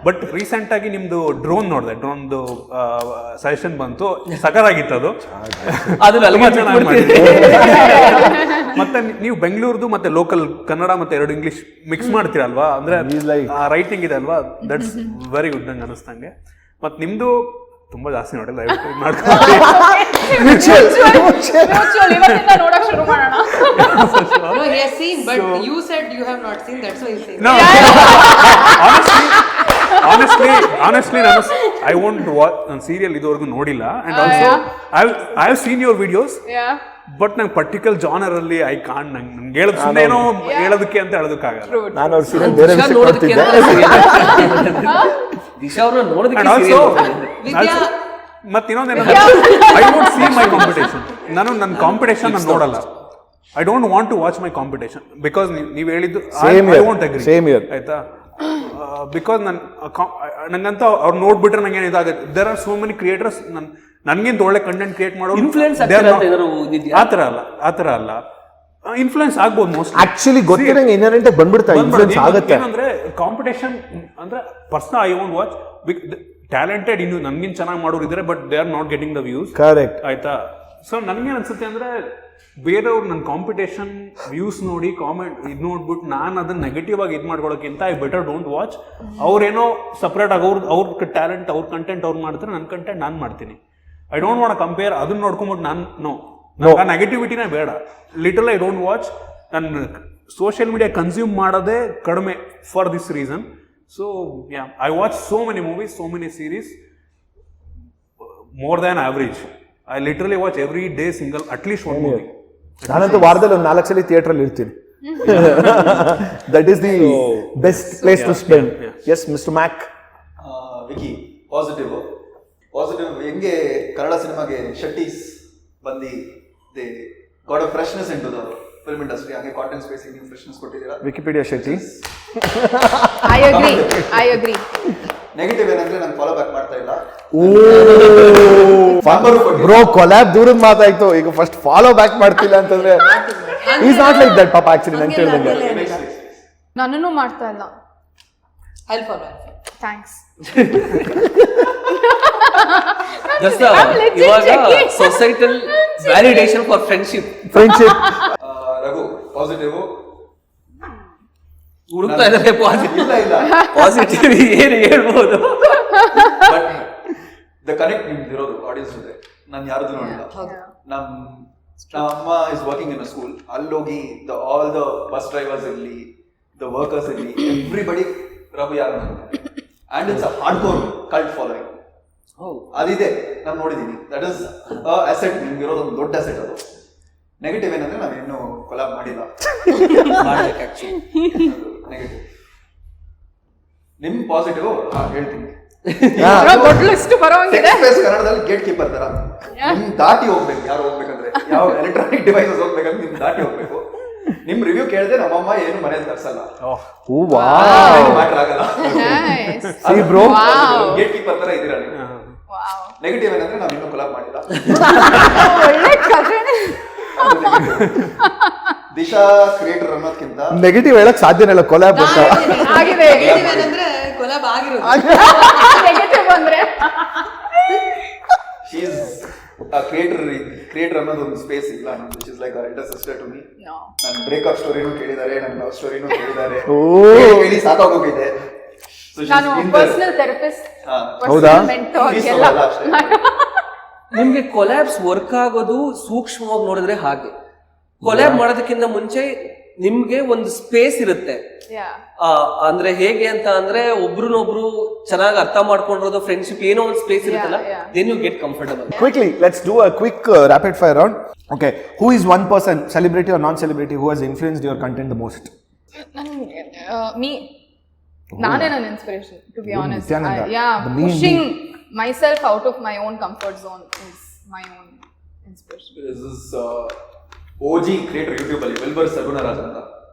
ಬಟ್ ರೀಸೆಂಟಾಗಿ ನಿಮ್ಮದು ಡ್ರೋನ್ ನೋಡಿದೆ, ಡ್ರೋನ್ದು ಸಜೆಷನ್ ಬಂತು, ಸಕರಾಗಿತ್ತು ಅದು. ತುಂಬ ಚೆನ್ನಾಗಿ ಮಾಡಿದ್ದೆ. ಮತ್ತೆ ನೀವು ಬೆಂಗಳೂರ್ದು ಮತ್ತೆ ಲೋಕಲ್ ಕನ್ನಡ ಮತ್ತೆ 2 ಇಂಗ್ಲಿಷ್ ಮಿಕ್ಸ್ ಮಾಡ್ತೀರಲ್ವಾ, ಅಂದ್ರೆ ರೈಟಿಂಗ್ ಇದೆ ಅಲ್ವಾ, ದಟ್ಸ್ ವೆರಿ ಗುಡ್ ನಂಗೆ ಅನಿಸ್ತಂಗೆ. ಮತ್ತೆ ನಿಮ್ದು ತುಂಬಾ ಜಾಸ್ತಿ ನೋಡಿಲ್ಲ, honestly I won't watch serial ಇದುವರೆಗೂ ನೋಡಿಲ್ಲ. And also I have seen your videos, but ನಂಗೆ ಪರ್ಟಿಕ್ಯುಲರ್ ಜಾನರ್ ಅಲ್ಲಿ ಐ ಕಾಂಟ್, ನಂಗೆ ಹೇಳೋದು ಸುಮ್ಮನೆ ಏನೋ ಹೇಳೋದಕ್ಕೆ ಅಂತ ಹೇಳೋದಕ್ಕಾಗಲ್ಲ. ನಾನು ಅವ್ರ ಸೀರಿಯಲ್ ಬೇರೆ ಮತ್ತೆ ಇನ್ನೊಂದೇನಂದ್ರೆ I don't see my competition. ನಾನು ನನ್ನ ಕಾಂಪಿಟೇಷನ್ ನಾನು ನೋಡಲ್ಲ. I don't want to watch my competition because ನೀವು ಹೇಳಿದ್ದು ಐ ವಾಂಟ್ ಅಗ್ರಿ, ಆಯ್ತಾ. ಬಿಕಾಸ್ ನಂಗಂತ ಅವ್ರು ನೋಡ್ಬಿಟ್ರೆ ನಂಗೆ ಏನು ಇದಾಗುತ್ತೆ. There are so many creators ನನ್ಗಿಂತ ಒಳ್ಳೆ ಕಂಟೆಂಟ್ ಕ್ರಿಯೇಟ್ ಮಾಡೋ ಆ ಥರ ಅಲ್ಲ. ಇನ್ಫ್ಲೂಯೆನ್ಸ್ ಆಗ್ಬೋದು ಮೋಸ್ಟ್. ಆಕ್ಚುಲಿ ಗೊತ್ತಿರಂಗೆ ಇನ್ಹರೆಂಟ್ ಆಗಿ ಬಂದ್ಬಿಡ್ತಾ ಇನ್ಫ್ಲೂಯೆನ್ಸ್ ಆಗುತ್ತೆ. ಏನಂದ್ರೆ ಕಾಂಪಿಟೇಷನ್ ಅಂದ್ರೆ personal I want watch. Talented ಇನ್ನು ನನ್ಗಿಂತ ಚೆನ್ನಾಗಿ ಮಾಡೋರು ಇದ್ದಾರೆ, but they are not getting the views. Correct, ಆಯ್ತಾ. ಸೊ ನನ್ಗೇನು ಅನ್ಸುತ್ತೆ ಅಂದ್ರೆ ಬೇರೆಯವ್ರು ನನ್ನ ಕಾಂಪಿಟೇಷನ್ ವ್ಯೂಸ್ ನೋಡಿ ಕಾಮೆಂಟ್ ಇದು ನೋಡ್ಬಿಟ್ಟು ನಾನು ಅದನ್ನ ನೆಗೆಟಿವ್ ಆಗಿ ಇದು ಮಾಡ್ಕೊಳ್ಳೋಕ್ಕಿಂತ ಐ ಬೆಟರ್ ಡೋಂಟ್ ವಾಚ್. ಅವ್ರೇನೋ ಸಪ್ರೇಟ್ ಆಗಿ ಅವ್ರ ಟ್ಯಾಲೆಂಟ್, ಅವ್ರ ಕಂಟೆಂಟ್ ಅವ್ರು ಮಾಡ್ತಾರೆ, ನನ್ನ ಕಂಟೆಂಟ್ ನಾನು ಮಾಡ್ತೀನಿ. I don't want compare. ಅದನ್ನ ನೋಡ್ಕೊಂಬಿಟ್ಟು ನಾನು ಆ ನೆಗೆಟಿವಿಟಿನೇ ಬೇಡ. Little I don't watch. ನನ್ನ ಸೋಷಿಯಲ್ ಮೀಡಿಯಾ ಕನ್ಸ್ಯೂಮ್ ಮಾಡೋದೇ ಕಡಿಮೆ for this reason. So yeah, I watch so many movies, so many series, more than average. I literally watch every day at least one movie. ನಾನಂತೂ ವಾರದಲ್ಲಿ ಒಂದು 4 ಸಲ ಥಿಯೇಟ್ರಲ್ಲಿ ಇರ್ತೀನಿ. That is the best place to spend. Yes mister Mac. Vicky, positive ಹೆಂಗೆ ಕನ್ನಡ ಸಿನಿಮಾಗೆ ಶೆಟ್ಟೀಸ್ ಬಂದು they got a freshness into the film industry, ಹಾಗೆ ಕಾಟನ್ ಸ್ಪೇಸಿಗೆ ನೀವು ಫ್ರೆಶ್ನೆಸ್ ಕೊಟ್ಟಿದ್ದೀರಾ. Vickypedia Shetty. I agree. Negative ಏನಂದ್ರೆ ನಾನು ಫಾಲೋ ಬ್ಯಾಕ್ ಮಾಡ್ತಾ ಇಲ್ಲ. ಬ್ರೋ ಕೊಲ್ಯಾಬ್ ದೂರದ ಮಾತಾಯ್ತು. ಈಗ ಫಸ್ಟ್ ಫಾಲೋ ಬ್ಯಾಕ್ ಮಾಡ್ತಿಲ್ಲ ಅಂತಂದ್ರೆ ಈಸ್ ನಾಟ್ ಲೈಕ್ ದಟ್ ಪಾಪ ಆಕ್ಚುಲಿ ನಂಗೆ ಹೇಳ್ದಂಗೆ. ನನ್ನನ್ನು ಮಾಡ್ತಾ ಇಲ್ಲ. I follow. ಥ್ಯಾಂಕ್ಸ್. ಇವಾಗ societal validation for friendship. Raghu positive ಹುಡುಕ್ತಾ ಇದ್ದಾರೆ ಪಾಸಿಟಿವ್. ಇಲ್ಲ ಪಾಸಿಟಿವ್ ಏನು ಹೇಳ್ಬೋದು. ಬಟ್ ದ ಕನೆಕ್ಟ್ ನಿಮ್ದಿರೋದು ಆಡಿಯನ್ಸ್ ಜೊತೆ ನಾನು ಯಾರ್ದು ನೋಡಿಲ್ಲ. ನಮ್ಮ ಅಮ್ಮ is working in a school. ಅಲ್ಲೋಗಿ ಆಲ್ ದ ಬಸ್ ಡ್ರೈವರ್ಸ್ ಇರಲಿ, ದ ವರ್ಕರ್ಸ್ ಇರಲಿ, ಎವ್ರಿಬಡಿ ರಘು ಯಾರು and it's a hard core cult following. ಅದಿದೆ, ನಾನು ನೋಡಿದ್ದೀನಿ. That is asset. ನಿಮ್ಗಿರೋದು ಒಂದು ದೊಡ್ಡ ಅಸೆಟ್ ಅದು. ನೆಗೆಟಿವ್ ಏನಂದ್ರೆ ನಾವೇನು ಕೊಲಾಬ್ ಮಾಡಿಲ್ಲ. ನೆಗೆಟಿವ್. ನಿಮ್ ಪಾಸಿಟಿವ್ ಹೇಳ್ತೀನಿ. ದೊಡ್ಡ ಲಿಸ್ಟ್ ಬರೋಂಗಿದೆ. ಕನ್ನಡದಲ್ಲಿ ಗೇಟ್ ಕೀಪರ್ ತರ ನಿಮ್ ದಾಟಿ ಹೋಗ್ಬೇಕು. ಯಾರು ಹೋಗ್ಬೇಕಂದ್ರೆ ಯಾವ ಎಲೆಕ್ಟ್ರಾನಿಕ್ ಡಿವೈಸಸ್ ಹೋಗ್ಬೇಕಂದ್ರೆ ನಿಮ್ ದಾಟಿ ಹೋಗ್ಬೇಕು. ನಿಮ್ ರಿವ್ಯೂ ಕೇಳಿದ್ರೆ ನಮ್ಮಮ್ಮ ಏನು ಮನೇಲಿ ತರ್ಸಲ್ಲ. ಮ್ಯಾಟರ್ ಆಗಲ್ಲ. ಗೇಟ್ ಕೀಪರ್ ತರ ಇದೀರ ನೀವು. ನೆಗೆಟಿವ್ ಏನಂದ್ರೆ ನಾವ್ ಇನ್ನೂ ಕೊಲಾಬ್ ಮಾಡಿಲ್ಲ. ದಿಶಾ ಕ್ರಿಯೇಟರ್ ಅನ್ನೋದಕ್ಕಿಂತ ನೆಗೆಟಿವ್ ಹೇಳಕ್ ಸಾಧ್ಯನೇ ಇಲ್ಲ. ಕೊಲ್ಯಾಬ್ ಆಗಿದೆ. ಏನಂದ್ರೆ ಕೊಲಾಬ್ ಆಗಿರೋದು. ನೆಗೆಟಿವ್ ಅಂದ್ರೆ ಶಿ ಇಸ್ ಕ್ರಿಯೇಟರ್ ಅನ್ನೋದು ಒಂದು ಸ್ಪೇಸ್ ಇಲ್ಲ ನಮ್ದು. She is like elder sister to me. ನನ್ನ ಬ್ರೇಕಪ್ ಸ್ಟೋರಿನೂ ಕೇಳಿದ್ದಾರೆ, ನನ್ನ ಲವ್ ಸ್ಟೋರಿನೂ ಕೇಳಿದ್ದಾರೆ. ಕೇಳಿ ಸಾಕಾಗೋಗಿದೆ. ನಾನು ಪರ್ಸನಲ್ ಥೆರಪಿಸ್ಟ್, ಹೌದಾ? ಮೆಂಟರ್ ಎಲ್ಲ. ನಿಮ್ಗೆ ಕೊಲ್ಯಾಬ್ಸ್ ವರ್ಕ್ ಆಗೋದು ಸೂಕ್ಷ್ಮವಾಗಿ ನೋಡಿದ್ರೆ ಹಾಗೆ. ಕೊಲ್ಯಾಬ್ ಮಾಡೋದಕ್ಕಿಂತ ಮುಂಚೆ ನಿಮ್ಗೆ ಒಂದು ಸ್ಪೇಸ್ ಇರುತ್ತೆ. ಅಂದ್ರೆ ಹೇಗೆ ಅಂತ ಅಂದ್ರೆ ಒಬ್ರುನೊಬ್ರು ಚೆನ್ನಾಗಿ ಅರ್ಥ ಮಾಡ್ಕೊಂಡಿರೋದು, ಫ್ರೆಂಡ್ಶಿಪ್ ಏನೋ ಒಂದು ಸ್ಪೇಸ್ ಇರುತ್ತಲ್ಲ, then you get comfortable. Quickly, let's do a quick rapid fire round. Okay, who is one person, celebrity or non-celebrity, who has influenced your content the most? Me. ನಾನೇ ನನ್ನ inspiration, to be honest. The main pushing myself out of my own comfort zone is my own inspiration. This is OG creator YouTube ಅಲ್ಲಿ ವಿಲ್ಬರ್ ಸಗುಣರಾಜ್ ಅಂತ.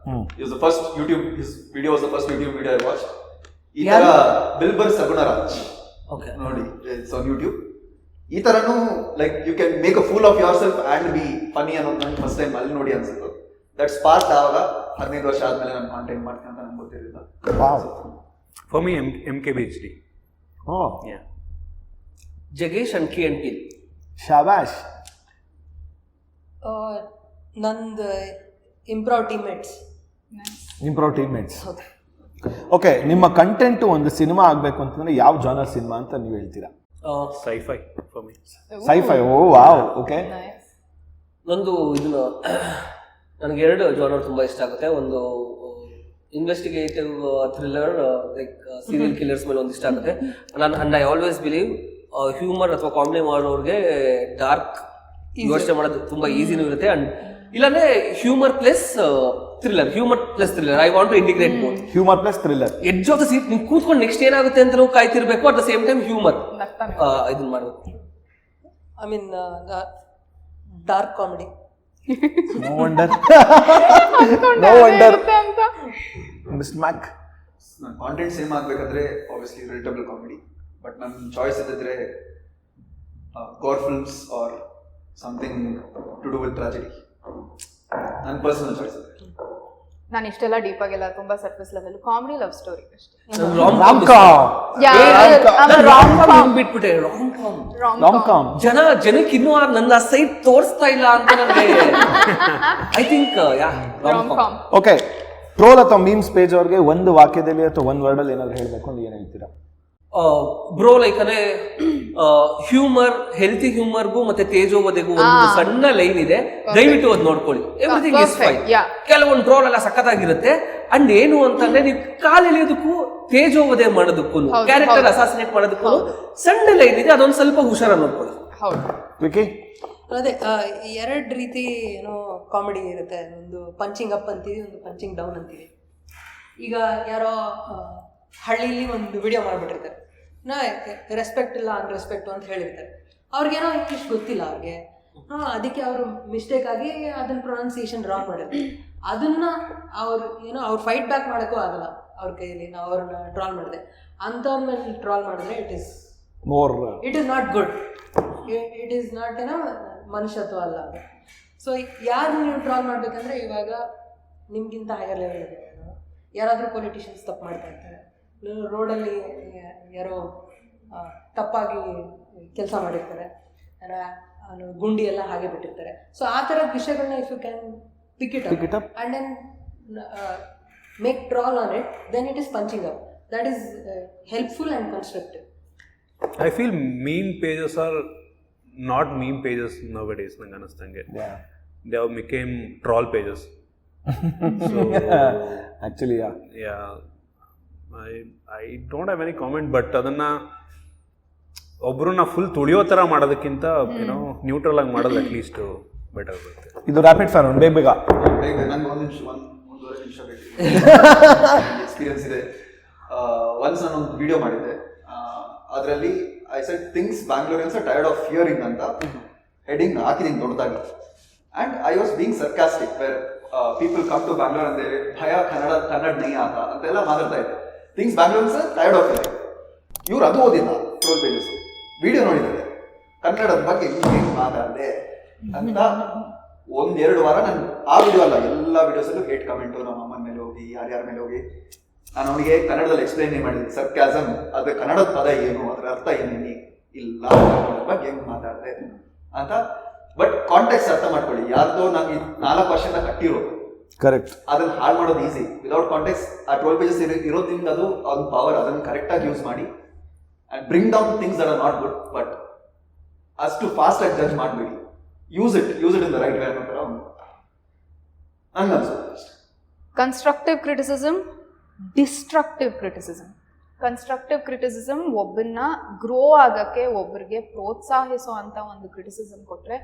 He was the first YouTube, his video was the first YouTube video I watched. ಈ ತರ ವಿಲ್ಬರ್ ಸಗುಣರಾಜ್ ನೋಡಿ, ಇಟ್ಸ್ ಆನ್ YouTube. ಈ ತರನು like you can make a fool of yourself and be funny ಅನ್ನೋದು ನಂಗೆ ಫಸ್ಟ್ ಟೈಮ್ ಅಲ್ಲಿ ನೋಡಿ ಅನ್ಸುತ್ತೆ. ದಟ್ ಸ್ಪಾರ್ಕ್ ಆವಾಗ 15 ವರ್ಷ ಆದ್ಮೇಲೆ ನಾನು ಕಾಂಟೆಂಟ್ ಮಾಡ್ತೀನಿ ಅಂತ ನಂಗೆ ಗೊತ್ತಿರಲಿಲ್ಲ. For me, MKBHD. Oh, Yeah. Jaggesh ಅಂಕಿ ಅಂಟಿಲ್. shabash. ನಂದು improve teammates. Improv teammates. Okay, ನಿಮ್ಮ ಕಂಟೆಂಟ್ ಒಂದು ಸಿನಿಮಾ ಆಗ್ಬೇಕು ಅಂತಂದ್ರೆ ಯಾವ ಜಾನರ್ ಸಿನಿಮಾ ಅಂತ ನೀವು ಹೇಳ್ತೀರಾ? Sci-fi for me. Sci-fi. Oh wow. Okay. Nice. ನಂದು ಇದನ್ನ ನನಗೆ ಎರಡು ಜಾನರ್ ತುಂಬಾ ಇಷ್ಟ ಆಗುತ್ತೆ. ಒಂದು investigative thriller, like serial killers ಮೇಲೆ ಒಂದು ಇಷ್ಟ ಆಗುತ್ತೆ. And I always believe humour ಅಥವಾ ಕಾಮಿಡಿ ಮಾಡೋರಿಗೆ ಡಾರ್ಕ್ ಯೋಚನೆ ಮಾಡೋದು ತುಂಬಾ ಈಸಿನೂ ಇರುತ್ತೆ. ಅಂಡ್ ಇಲ್ಲಾಂದ್ರೆ humour plus thriller, I want to integrate both. Humour plus thriller. Edge of the seat ನೀವು ಕೂತ್ಕೊಂಡು ನೆಕ್ಸ್ಟ್ ಏನಾಗುತ್ತೆ ಅಂತ ನಾವು ಕಾಯ್ತಿರ್ಬೇಕು. At the same time humour ಇದನ್ನ ಮಾಡಬೇಕು. I mean dark comedy. No wonder. Mr. Mac. Content cinema ಆಗ್ಬೇಕಾದ್ರೆ ಆಬ್ವಿಯಸ್ಲಿ ರಿಲೇಟಬಲ್ ಕಾಮಿಡಿ. ಬಟ್ ನನ್ನ ಚಾಯ್ಸ್ ಇದ್ದಿದ್ರೆ gore films or something to do with tragedy. ನನ್ನ ಪರ್ಸನಲ್ ಚಾಯ್ಸ್ ಇದೆ. ನಾನು ಇಷ್ಟೆಲ್ಲ ಡೀಪ್ ಆಗಿಲ್ಲ, ತುಂಬಾ surface level comedy, love story ಅಷ್ಟೇ. ಬಿಟ್ಬಿಟ್ಟೆ Rom-com. ಜನಕ್ಕೆ ಇನ್ನೂ ನನ್ನ ಸೈಡ್ ತೋರಿಸ್ತಾ ಇಲ್ಲ ಅಂತ ನನಗೆ I think rom-com. Okay, troll ಅಥವಾ ಮೀಮ್ಸ್ ಪೇಜ್ ಅವ್ರಿಗೆ ಒಂದು ವಾಕ್ಯದಲ್ಲಿ ಅಥವಾ ಒಂದು ವರ್ಡಲ್ಲಿ ಏನಾದ್ರು ಹೇಳಬೇಕು ಅಂತ ಏನು ಹೇಳ್ತೀರಾ? ಬ್ರೋ ಲೈಕ್ ಅಂದ್ರೆ ಹ್ಯೂಮರ್, ಹೆಲ್ತಿ ಹ್ಯೂಮರ್ಗೂ ಮತ್ತೆ ತೇಜೋವಧೆಗೂ ಒಂದು ಸಣ್ಣ ಲೈನ್ ಇದೆ, ದಯವಿಟ್ಟು ಅದು ನೋಡ್ಕೊಳ್ಳಿ. Everything is fine. ಕೆಲವೊಂದು ಟ್ರೋಲ್ ಎಲ್ಲ ಸಖತ್ತಾಗಿರುತ್ತೆ. ಅಂಡ್ ಏನು ಅಂತಂದ್ರೆ ನೀವು ಕಾಲು ಎಳೆಯೋದಕ್ಕೂ, ತೇಜೋವಧೆ ಮಾಡೋದಕ್ಕೂ, ಕ್ಯಾರೆಕ್ಟರ್ ಅಸಾಸಿನೇಟ್ ಮಾಡೋದಕ್ಕೂ ಸಣ್ಣ ಲೈನ್ ಇದೆ, ಅದೊಂದು ಸ್ವಲ್ಪ ಹುಷಾರ ನೋಡ್ಕೊಳ್ಳಿ. ವಿಕಿ? ಅದೇ ಎರಡು ರೀತಿ ಏನೋ ಕಾಮಿಡಿ ಇರುತ್ತೆ. ಒಂದು ಪಂಚಿಂಗ್ ಅಪ್ ಅಂತೀವಿ, ಒಂದು ಪಂಚಿಂಗ್ ಡೌನ್ ಅಂತೀವಿ. ಈಗ ಯಾರೋ ಹಳ್ಳಿಲಿ ಒಂದು ವಿಡಿಯೋ ಮಾಡಿಬಿಟ್ಟಿರ್ತಾರೆ, ರೆಸ್ಪೆಕ್ಟ್ ಇಲ್ಲ ಅನ್ರೆಸ್ಪೆಕ್ಟ್ ಅಂತ ಹೇಳಿರ್ತಾರೆ. ಅವ್ರಿಗೇನೋ ಇಂಗ್ಲೀಷ್ ಗೊತ್ತಿಲ್ಲ ಅವ್ರಿಗೆ. ಅದಕ್ಕೆ ಅವರು ಮಿಸ್ಟೇಕ್ ಆಗಿ ಅದನ್ನ ಪ್ರೊನೌನ್ಸಿಯೇಷನ್ ರಾಂಗ್ ಮಾಡಿರ್ತಾರೆ. ಅದನ್ನ ಅವ್ರು ಫೈಟ್ ಬ್ಯಾಕ್ ಮಾಡೋಕ್ಕೂ ಆಗಲ್ಲ ಅವ್ರ ಕೈಯಲ್ಲಿ. ನಾವು ಅವ್ರನ್ನ ಟ್ರಾಲ್ ಮಾಡಿದೆ. ಅಂಥವ್ರ ಮೇಲೆ ಟ್ರಾಲ್ ಮಾಡಿದ್ರೆ it is not good. It is not ಏನೋ ಮನುಷ್ಯತ್ವ ಅಲ್ಲ ಅದು. ಸೊ ಯಾರು ನೀವು ಟ್ರಾಲ್ ಮಾಡ್ಬೇಕಂದ್ರೆ ಇವಾಗ ನಿಮ್ಗಿಂತ ಹೈಯರ್ ಲೆವೆಲ್ ಇದೆ, ಯಾರಾದರೂ ಪೊಲಿಟಿಷಿಯನ್ಸ್ ತಪ್ಪು ಮಾಡ್ತಾ ಇರ್ತಾರೆ, ರೋಡಲ್ಲಿ ಯಾರೋ ತಪ್ಪಾಗಿ ಕೆಲಸ ಮಾಡಿರ್ತಾರೆ, ಗುಂಡಿ ಎಲ್ಲ ಹಾಗೆ ಬಿಟ್ಟಿರ್ತಾರೆ. ಸೊ ಆ ಥರದ ವಿಷಯಗಳನ್ನ if you can pick it up and then make troll on it, then it is punching up. That is helpful and constructive. I feel meme pages are not meme pages nowadays. ನಂಗೆ ಅನಿಸ್ತಂಗೆ they have became troll pages. So actually I don't have any comment, but ಅದನ್ನ ಒಬ್ರನ್ನ ಫುಲ್ ತುಳಿಯೋ ಥರ ಮಾಡೋದಕ್ಕಿಂತ ಏನೋ ನ್ಯೂಟ್ರಲ್ ಆಗಿ ಮಾಡೋದು ಅಟ್ಲೀಸ್ಟ್ ಬೆಟರ್ ಬರುತ್ತೆ. ಇದು ರ್ಯಾಪಿಡ್ ಫೈರ್ ಒಂದು ಬೇಗ ನಂಗೆ ಒಂದೂವರೆ ನಿಮಿಷ ಬೇಕು. ಎಕ್ಸ್ಪೀರಿಯನ್ಸ್ ಇದೆ. ಒನ್ಸ್ ನಾನು ಒಂದು ವಿಡಿಯೋ ಮಾಡಿದ್ದೆ, ಅದರಲ್ಲಿ I said things Bangaloreans are tired of hearing ಅಂತ ಹೆಡಿಂಗ್ ಹಾಕಿದ್ದೀನಿ ದೊಡ್ಡದಾಗಿ. And I was being sarcastic where people come to Bangalore ಅಂದೆ ಭಯ ಕನ್ನಡ ನೈ ಆತ ಅಂತೆಲ್ಲ ಮಾತಾಡ್ತಾ ಇದ್ದೆ. Things Bangaloreans are tired of hearing. ಇವ್ರು ಅದು ಓದಿಲ್ಲ, ಟ್ರೋಲ್ ಪೇಜಸ್ ವಿಡಿಯೋ ನೋಡಿದ್ದಾರೆ, ಕನ್ನಡದ ಬಗ್ಗೆ ಏನು ಮಾತಾಡಿದೆ ಅಂತ 1-2 ವಾರ ನಾನು ಆ ವಿಡಿಯೋ ಅಲ್ಲ ಎಲ್ಲ ವಿಡಿಯೋಸಲ್ಲೂ ಹೇಟ್ ಕಮೆಂಟು, ನಮ್ಮ ಅಮ್ಮನ ಮೇಲೆ ಹೋಗಿ ಯಾರ್ಯಾರ ಮೇಲೆ ಹೋಗಿ ನಾನು ಅವನಿಗೆ ಕನ್ನಡದಲ್ಲಿ ಎಕ್ಸ್ಪ್ಲೈನ್ ಮಾಡಿದ್ದೀನಿ. ಸರ್ಕ್ಯಾಸಮ್ ಅದು ಕನ್ನಡದ ಪದ ಏನು, ಅದರ ಅರ್ಥ ಏನೇನಿ ಇಲ್ಲ, ಕನ್ನಡದ ಬಗ್ಗೆ ಹೆಂಗೆ ಮಾತಾಡಿದೆ ಅಂತ. ಬಟ್ ಕಾಂಟೆಕ್ಸ್ಟ್ ಅರ್ಥ ಮಾಡ್ಕೊಳ್ಳಿ, ಯಾರ್ದೋ ನಾನು 4 ವರ್ಷದಿಂದ ಕಟ್ಟಿರೋದು, ಕರೆಕ್ಟ್, ಅದನ್ನ ಹಾಳು ಮಾಡೋದು ಈಸಿ. ವಿದೌಟ್ ಕಾಂಟೆಕ್ಸ್ಟ್ ಆ 12 ಪೇಜಸ್ ಇರೋದ್ರಿಂದ ಅದು ಅವ್ನ ಪವರ್, ಅದನ್ನು ಕರೆಕ್ಟಾಗಿ ಯೂಸ್ ಮಾಡಿ and bring down things that are not good, but as to fast ಆಗಿ ಜಡ್ಜ್ ಮಾಡಬೇಡಿ. Use it in the right way ಅನ್ನೋ ಹಂಗನ್ಸು. Constructive criticism, destructive criticism. Constructive criticism ಒಬ್ಬನ್ನ ಗ್ರೋ ಆಗಕ್ಕೆ, ಒಬ್ಬರಿಗೆ ಪ್ರೋತ್ಸಾಹಿಸೋ ಅಂತ ಒಂದು ಕ್ರಿಟಿಸಿಸಮ್ ಕೊಟ್ರೆ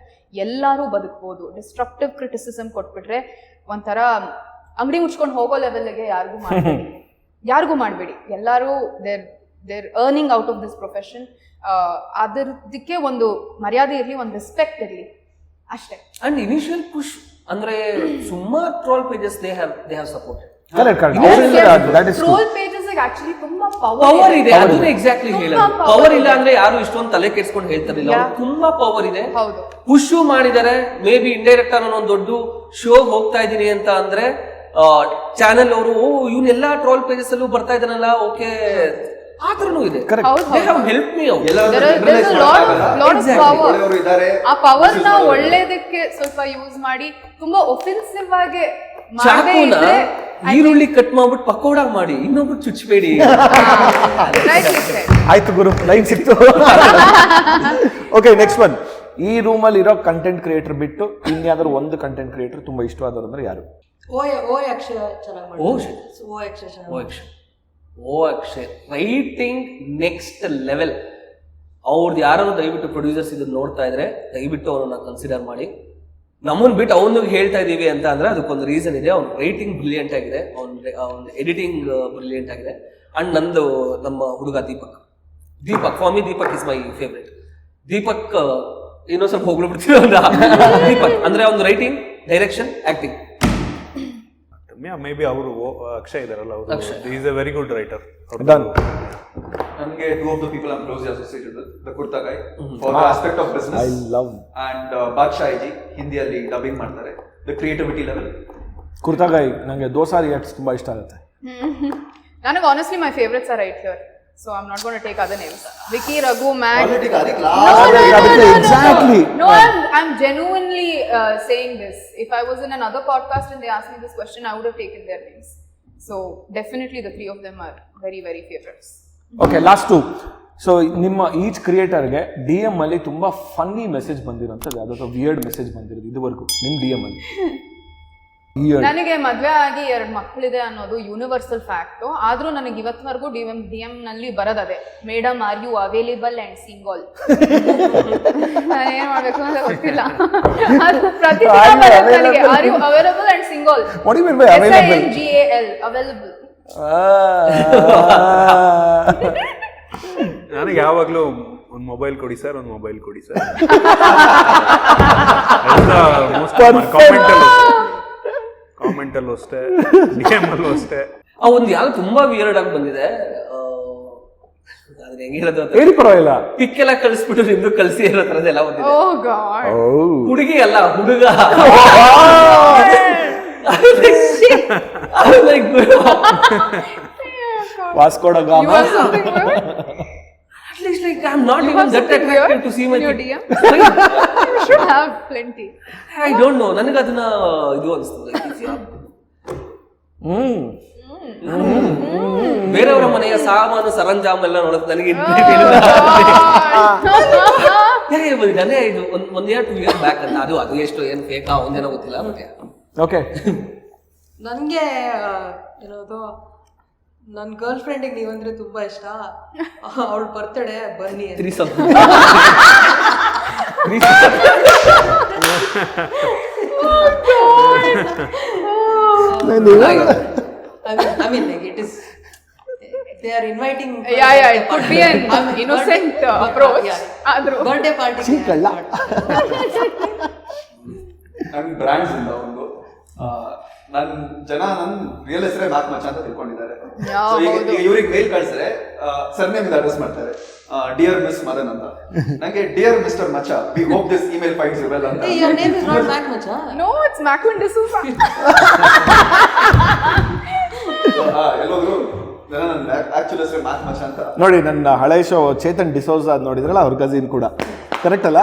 ಎಲ್ಲರೂ ಬದುಕ್ಬೋದು. ಡಿಸ್ಟ್ರಕ್ಟಿವ್ ಕ್ರಿಟಿಸಿಸಮ್ ಕೊಟ್ಬಿಟ್ರೆ ಒಂಥರ ಅಂಗಡಿ ಮುಚ್ಕೊಂಡು ಹೋಗೋ ಲೆವೆಲ್ಗೆ ಯಾರಿಗೂ ಮಾಡಬೇಡಿ. ಎಲ್ಲರೂ they're earning out of this profession. ಅದಕ್ಕೆ ಒಂದು ಮರ್ಯಾದೆ ಇರಲಿ, ಒಂದು ರೆಸ್ಪೆಕ್ಟ್ ಇರಲಿ ಅಷ್ಟೇ. ಅಂಡ್ ಇನಿಷಿಯಲ್ ಪುಷ್ ಅಂದ್ರೆ ಸುಮಾರು troll pages they have supported. Troll pages actually ತುಂಬಾ ಪವರ್ ಇದೆ, ಅದನ್ನ ಎಕ್ಸಾಕ್ಟ್ಲಿ ಹೇಳೋದು. ಪವರ್ ಇಲ್ಲ ಅಂದ್ರೆ ಯಾರು ಇಷ್ಟೊಂದು ತಲೆ ಕೆಡ್ಸ್ಕೊಂಡು ಹೇಳ್ತಾರಿಲ್ಲ, ತುಂಬಾ ಪವರ್ ಇದೆ. ಪುಷ್ ಮಾಡಿದ್ದಾರೆ, ಮೇ ಬಿ ಇಂಡೈರೆಕ್ಟ್ ಆಗಿ ನಾನು ಒಂದು ದೊಡ್ಡ ಶೋ ಹೋಗ್ತಾ ಇದ್ದೀನಿ ಅಂತ ಅಂದ್ರೆ ಚಾನೆಲ್ ಅವರು ಇವನ್ನೆಲ್ಲ ಟ್ರೋಲ್ ಪೇಜಸ್ ಅಲ್ಲೂ ಬರ್ತಾ ಇದ್ದಾನಲ್ಲ, ಓಕೆ ಆ ಥರನೂ ಇದೆ. ಹೆಲ್ಪ್ ಮೀ ಆ ಪವರ್ ನ ಒಳ್ಳೇದಕ್ಕೆ ಸ್ವಲ್ಪ ಯೂಸ್ ಮಾಡಿ ತುಂಬಾ ಒಫೆನ್ಸಿವ್ ಆಗಿ ಈರುಳ್ಳಿ ಕಟ್ ಮಾಡ್ಬಿಟ್ಟು ಪಕೋಡ ಮಾಡಿ ಇನ್ನೊಬ್ರು ಚುಚ್ಚಬೇಡಿ. ಆಯ್ತು ಗುರು, ಲೈನ್ ಸಿಕ್ತು. Okay, next one. ಈ ರೂಮಲ್ಲಿ ಇರೋ ಕಂಟೆಂಟ್ ಕ್ರಿಯೇಟರ್ ಬಿಟ್ಟು ಇನ್ಯಾವ್ದಾದ್ರು ಒಂದು ಕಂಟೆಂಟ್ ಕ್ರಿಯೇಟರ್ ತುಂಬಾ ಇಷ್ಟವಾದವ್ರು ಅಂದ್ರೆ ಯಾರು? Akshay writing next level. ಅವ್ರದ್ದು ಯಾರು ದಯವಿಟ್ಟು ಪ್ರೊಡ್ಯೂಸರ್ಸ್ ಇದನ್ನ ನೋಡ್ತಾ ಇದ್ರೆ ದಯವಿಟ್ಟು ಅವನನ್ನ ಕನ್ಸಿಡರ್ ಮಾಡಿ. ನಮ್ಮನ್ನ ಬಿಟ್ಟು ಅವನಿಗೆ ಹೇಳ್ತಾ ಇದೀವಿ ಅಂತ ಅಂದ್ರೆ ಅದಕ್ಕೊಂದು ರೀಸನ್ ಇದೆ. ಅವ್ನ ರೈಟಿಂಗ್ ಬ್ರಿಲಿಯಂಟ್ ಆಗಿದೆ, ಅವ್ನ ಎಡಿಟಿಂಗ್ ಬ್ರಿಲಿಯಂಟ್ ಆಗಿದೆ. ಅಂಡ್ ನಮ್ಮ ಹುಡುಗ Deepak for me Deepak is my favourite. Deepak ಇನ್ನೊಂದು ಸ್ವಲ್ಪ ಹೋಗ್ಬಿಡ್ತೀವಿ. ದೀಪಕ್ ಅಂದ್ರೆ ಅವ್ನ writing, direction, acting. May be ಅವರು ಅಕ್ಷಯ್ ಇದಾರಲ್ಲ, ಅವರು is A very good writer. ನನಗೆ 2 of the people I'm closely associated with, the Kurta guy for the aspect of business, I love, and Badshah ji ಹಿಂದಿಯಲ್ಲಿ ಡಬ್ಬಿಂಗ್ ಮಾಡ್ತಾರೆ, the creativity level. Kurta Guy ನಂಗೆ ದೋಸಾ ರಿಯಾಕ್ಟ್ಸ್ ತುಂಬಾ ಇಷ್ಟ ಆಗುತ್ತೆ. ನನಗೆ honestly my favourites are right here, so I'm not going to take other names. Vicky, Raghu, Matt. Exactly. No, I'm genuinely saying this. If I was in another podcast and they asked me this question, I would have taken their names. So definitely the 3 of them are very, very favorites. Okay, last 2. So ನಿಮ್ಮ ಈಚ್ ಕ್ರಿಯೇಟರ್ಗೆ DM ಅಲ್ಲಿ ತುಂಬಾ ಫನ್ನಿ ಮೆಸೇಜ್ ಬಂದಿರೋಂಥದ್ದು ಯಾವುದೋ ವಿಯರ್ಡ್ ಮೆಸೇಜ್ ಬಂದಿರೋದು ಇದುವರೆಗೂ ನಿಮ್ಮ DM ಅಲ್ಲಿ? ನನಗೆ ಮದ್ವೆ ಆಗಿ 2 ಮಕ್ಕಳಿದೆ ಅನ್ನೋದು ಯೂನಿವರ್ಸಲ್ ಫ್ಯಾಕ್ಟ್. ಆದ್ರೂ ನನಗೆ ಇವತ್ತವರೆಗೂ DM ನಲ್ಲಿ ಬರೋದದೆ, madam are you available and single. ನಾನು ಏನ್ ಮಾಡ್ಬೇಕು ಅಂತ ಗೊತ್ತಿಲ್ಲ. ಪ್ರತಿ ನನಗೆ are you available and single. What do you mean by available? SINGAL available. ನನಗೆ ಯಾವಾಗಲೂ ಒಂದು ಮೊಬೈಲ್ ಕೊಡಿ ಸರ್, ಒಂದು ಮೊಬೈಲ್ ಕೊಡಿ ಸರ್. ಕಾಮೆಂಟಲ್ಲೂ ಅಷ್ಟೇ, DM ಅಲ್ಲೂ ಅಷ್ಟೇ. ಒಂದು ಯಾವ್ದು ತುಂಬಾ ವಿಯರ್ಡ್ ಆಗಿ ಬಂದಿದೆ. ಅದನ್ನ ಹೆಂಗ್ ಹೇಳೋದು ಅಂತ ಹೇಳಿ ಪರವಾಗಿಲ್ಲ. ಪಿಕ್ಕೆಲ್ಲ ಕಳಿಸ್ಬಿಟ್ಟು ನಿಮ್ದು ಕಳ್ಸಿ ಇರೋ ತರದೆಲ್ಲ ಓದಿದೆ. Oh God. ಹುಡುಗಿ ಅಲ್ಲ ಹುಡುಗ. ವಾಸ್ಕೋ ಡ gamma. You are something weird? At least like I'm not You even have that something attracted weird to see in my your kid. DM? You should have plenty. I don't know. ನನಗೆ ಅದನ್ನ ಇದು ಅನಿಸ್ತದೆ. ಬೇರೆಯವರ ಮನೆಯ ಸಾಮಾನು ಸರಂಜಾಮ್ ಎಲ್ಲ ನೋಡೋದು ನನಗೆ ಅದೇ ಇದು ಒಂದ್ ಇಯರ್ 2 years ಬ್ಯಾಕ್ ಅಂತ. ಅದು ಎಷ್ಟು ಏನ್ ಫೇಕಾ ಒಂದೇನೋ ಗೊತ್ತಿಲ್ಲ. ಮತ್ತೆ ಓಕೆ, ನನಗೆ ಏನದು ನನ್ನ ಗರ್ಲ್ ಫ್ರೆಂಡಿಗೆ ನೀವಂದ್ರೆ ತುಂಬಾ ಇಷ್ಟ, ಅವಳು ಬರ್ತಡೆ ಬನ್ನಿ ಅಂತ. 3 something. I mean like it is they are inviting. Yeah, it could be an innocent approach. Birthday party. ನನ್ ಬ್ರ್ಯಾಂಡ್ಸ್ ಇಂದ ಒಂದು ನನ್ ಜನ ನನ್ ರಿಯಲ್ ಹೆಸರೇ ಮ್ಯಾಕ್ ಮಚ್ಚ ಅಂತ ತಿಳ್ಕೊಂಡಿದ್ದಾರೆ. So ಈಗ ಇವ್ರಿಗೆ ಮೇಲ್ ಕಳ್ಸಿದ್ರೆ ಸರ್ನೇಮ್ ಇಂದ ಅಡ್ರೆಸ್ ಮಾಡ್ತಾರೆ, ಡಿಯರ್ ಮಿಸ್ ಮದನ್ ಅಂತ. ನಂಗೆ dear mister Macha, we hope this email finds you well ಅಂತ. Hey, your name is not Mac Macha. No, it's Macwin D'Souza. ಎಲ್ಲೋದ್ರು ಜನ ನನ್ನ ಆಕ್ಚುಲಿ ಹೆಸರೇ ಮ್ಯಾಕ್ ಮಚ್ಚ ಅಂತ. ನೋಡಿ ನನ್ನ ಹಳೆ ಶೋ ಚೇತನ್ ಡಿಸೋಜ ಅದ್ ನೋಡಿದ್ರಲ್ಲ, ಅವ್ರ ಕಸಿನ್ ಕೂಡ. ಕರೆಕ್ಟ್ ಅಲ್ಲ?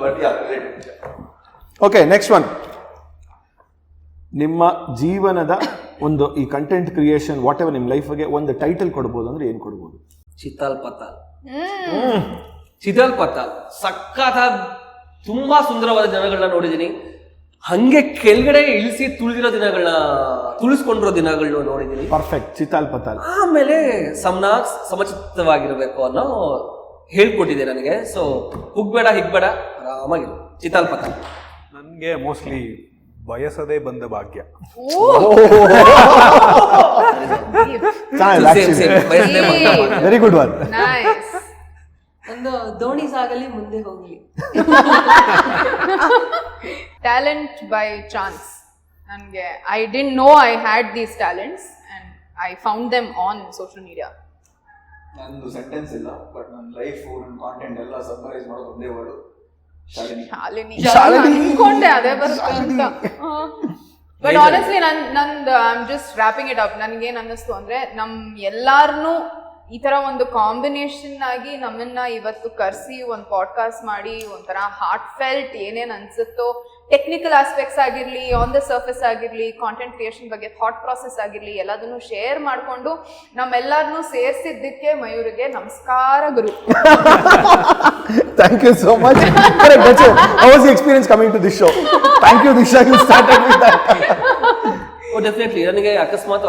But yeah related. Okay, next one. ನಿಮ್ಮ ಜೀವನದ ಒಂದು ಈ ಕಂಟೆಂಟ್ ಕ್ರಿಯೇಷನ್ ವಾಟ್ ಎವರ್ ನಿಮ್ಮ ಲೈಫ್ಗೆ ಒಂದು ಟೈಟಲ್ ಕೊಡ್ಬೋದು ಅಂದ್ರೆ ಏನು ಕೊಡ್ಬೋದು? ಚಿತಾಲ್ ಪತಾಲ್. ಚಿತಾಲ್ ಪತಾಲ್ ಸಕ್ಕತ್ತಾಗ ತುಂಬಾ ಸುಂದರವಾದ ಜನಗಳನ್ನ ನೋಡಿದೀನಿ. ಹಂಗೆ ಕೆಳಗಡೆ ಇಳಿಸಿ ತುಳಿದಿರೋ ದಿನಗಳನ್ನ, ತುಳಿಸ್ಕೊಂಡಿರೋ ದಿನಗಳನ್ನ ನೋಡಿದೀನಿ. ಪರ್ಫೆಕ್ಟ್, ಚಿತಾಲ್ ಪತಾಲ್. ಆಮೇಲೆ ಸಮಚಿತ್ತವಾಗಿರ್ಬೇಕು ಅನ್ನೋ ಹೇಳ್ಕೊಟ್ಟಿದೆ ನನಗೆ. ಸೊ ಹುಗ್ಬೇಡ ಹಿಗ್ಬೇಡ, ಆರಾಮಾಗಿರು. ಚಿತಾಲ್ ಪತಾಲ್. ನನಗೆ ಮೋಸ್ಟ್ಲಿ ಬಯಸದೇ ಬಂದ ಭಾಗ್ಯ. Very good one. Nice. ಒಂದು ದೋಣಿ ಸಾಗಲಿ ಮುಂದೆ ಹೋಗ್ಲಿ. Talent by chance. ನನಗೆ I didn't know I had these talents and I found them on social media. ನಂದು ಸೆಂಟೆನ್ಸ್ ಇಲ್ಲ, ಬಟ್ ನನ್ನ ಲೈಫ್ ನನ್ನ ಕಾಂಟೆಂಟ್ ಎಲ್ಲ ಸಮ್ಮರೈಸ್ ಮಾಡೋದು ಒಂದೇ ವರ್ಡ್, ಶಾಲಿನಿ. ಅನ್ಕೊಂಡೆ ಅದೇ ಬರುತ್ತೆ ಅಂತ. ಬಟ್ ಆನೆಸ್ಟ್ಲಿ ನಂದು I am just wrapping it up. ನನ್ಗೇನ್ ಅನ್ನಿಸ್ತು ಅಂದ್ರೆ ನಮ್ ಎಲ್ಲಾರ್ನು ಈ ತರ ಒಂದು ಕಾಂಬಿನೇಷನ್ ಆಗಿ ನಮ್ಮನ್ನ ಇವತ್ತು ಕರ್ಸಿ ಒಂದು ಪಾಡ್ಕಾಸ್ಟ್ ಮಾಡಿ ಒಂಥರ ಹಾರ್ಟ್ ಫೆಲ್ಟ್ ಏನೇನ್ ಅನ್ಸುತ್ತೋ, ಟೆಕ್ನಿಕಲ್ ಆಸ್ಪೆಕ್ಟ್ಸ್ ಆಗಿರ್ಲಿ, ಆನ್ ದ ಸರ್ಫೇಸ್ ಆಗಿರ್ಲಿ, ಕಾಂಟೆಂಟ್ ಕ್ರಿಯೇಷನ್ ಬಗ್ಗೆ ಥಾಟ್ ಪ್ರಾಸೆಸ್ ಆಗಿರ್ಲಿ, ಎಲ್ಲದನ್ನು ಶೇರ್ ಮಾಡ್ಕೊಂಡು ನಮ್ಮೆಲ್ಲರನ್ನೂ ಸೇರಿಸಿದ್ದಕ್ಕೆ ಮಯೂರಿಗೆ ನಮಸ್ಕಾರ ಗುರು. Thank you so much. Correct, that's it. How was the experience coming to this show? Thank you, Disha. You started with that. Definitely ನನಗೆ ಅಕಸ್ಮಾತ್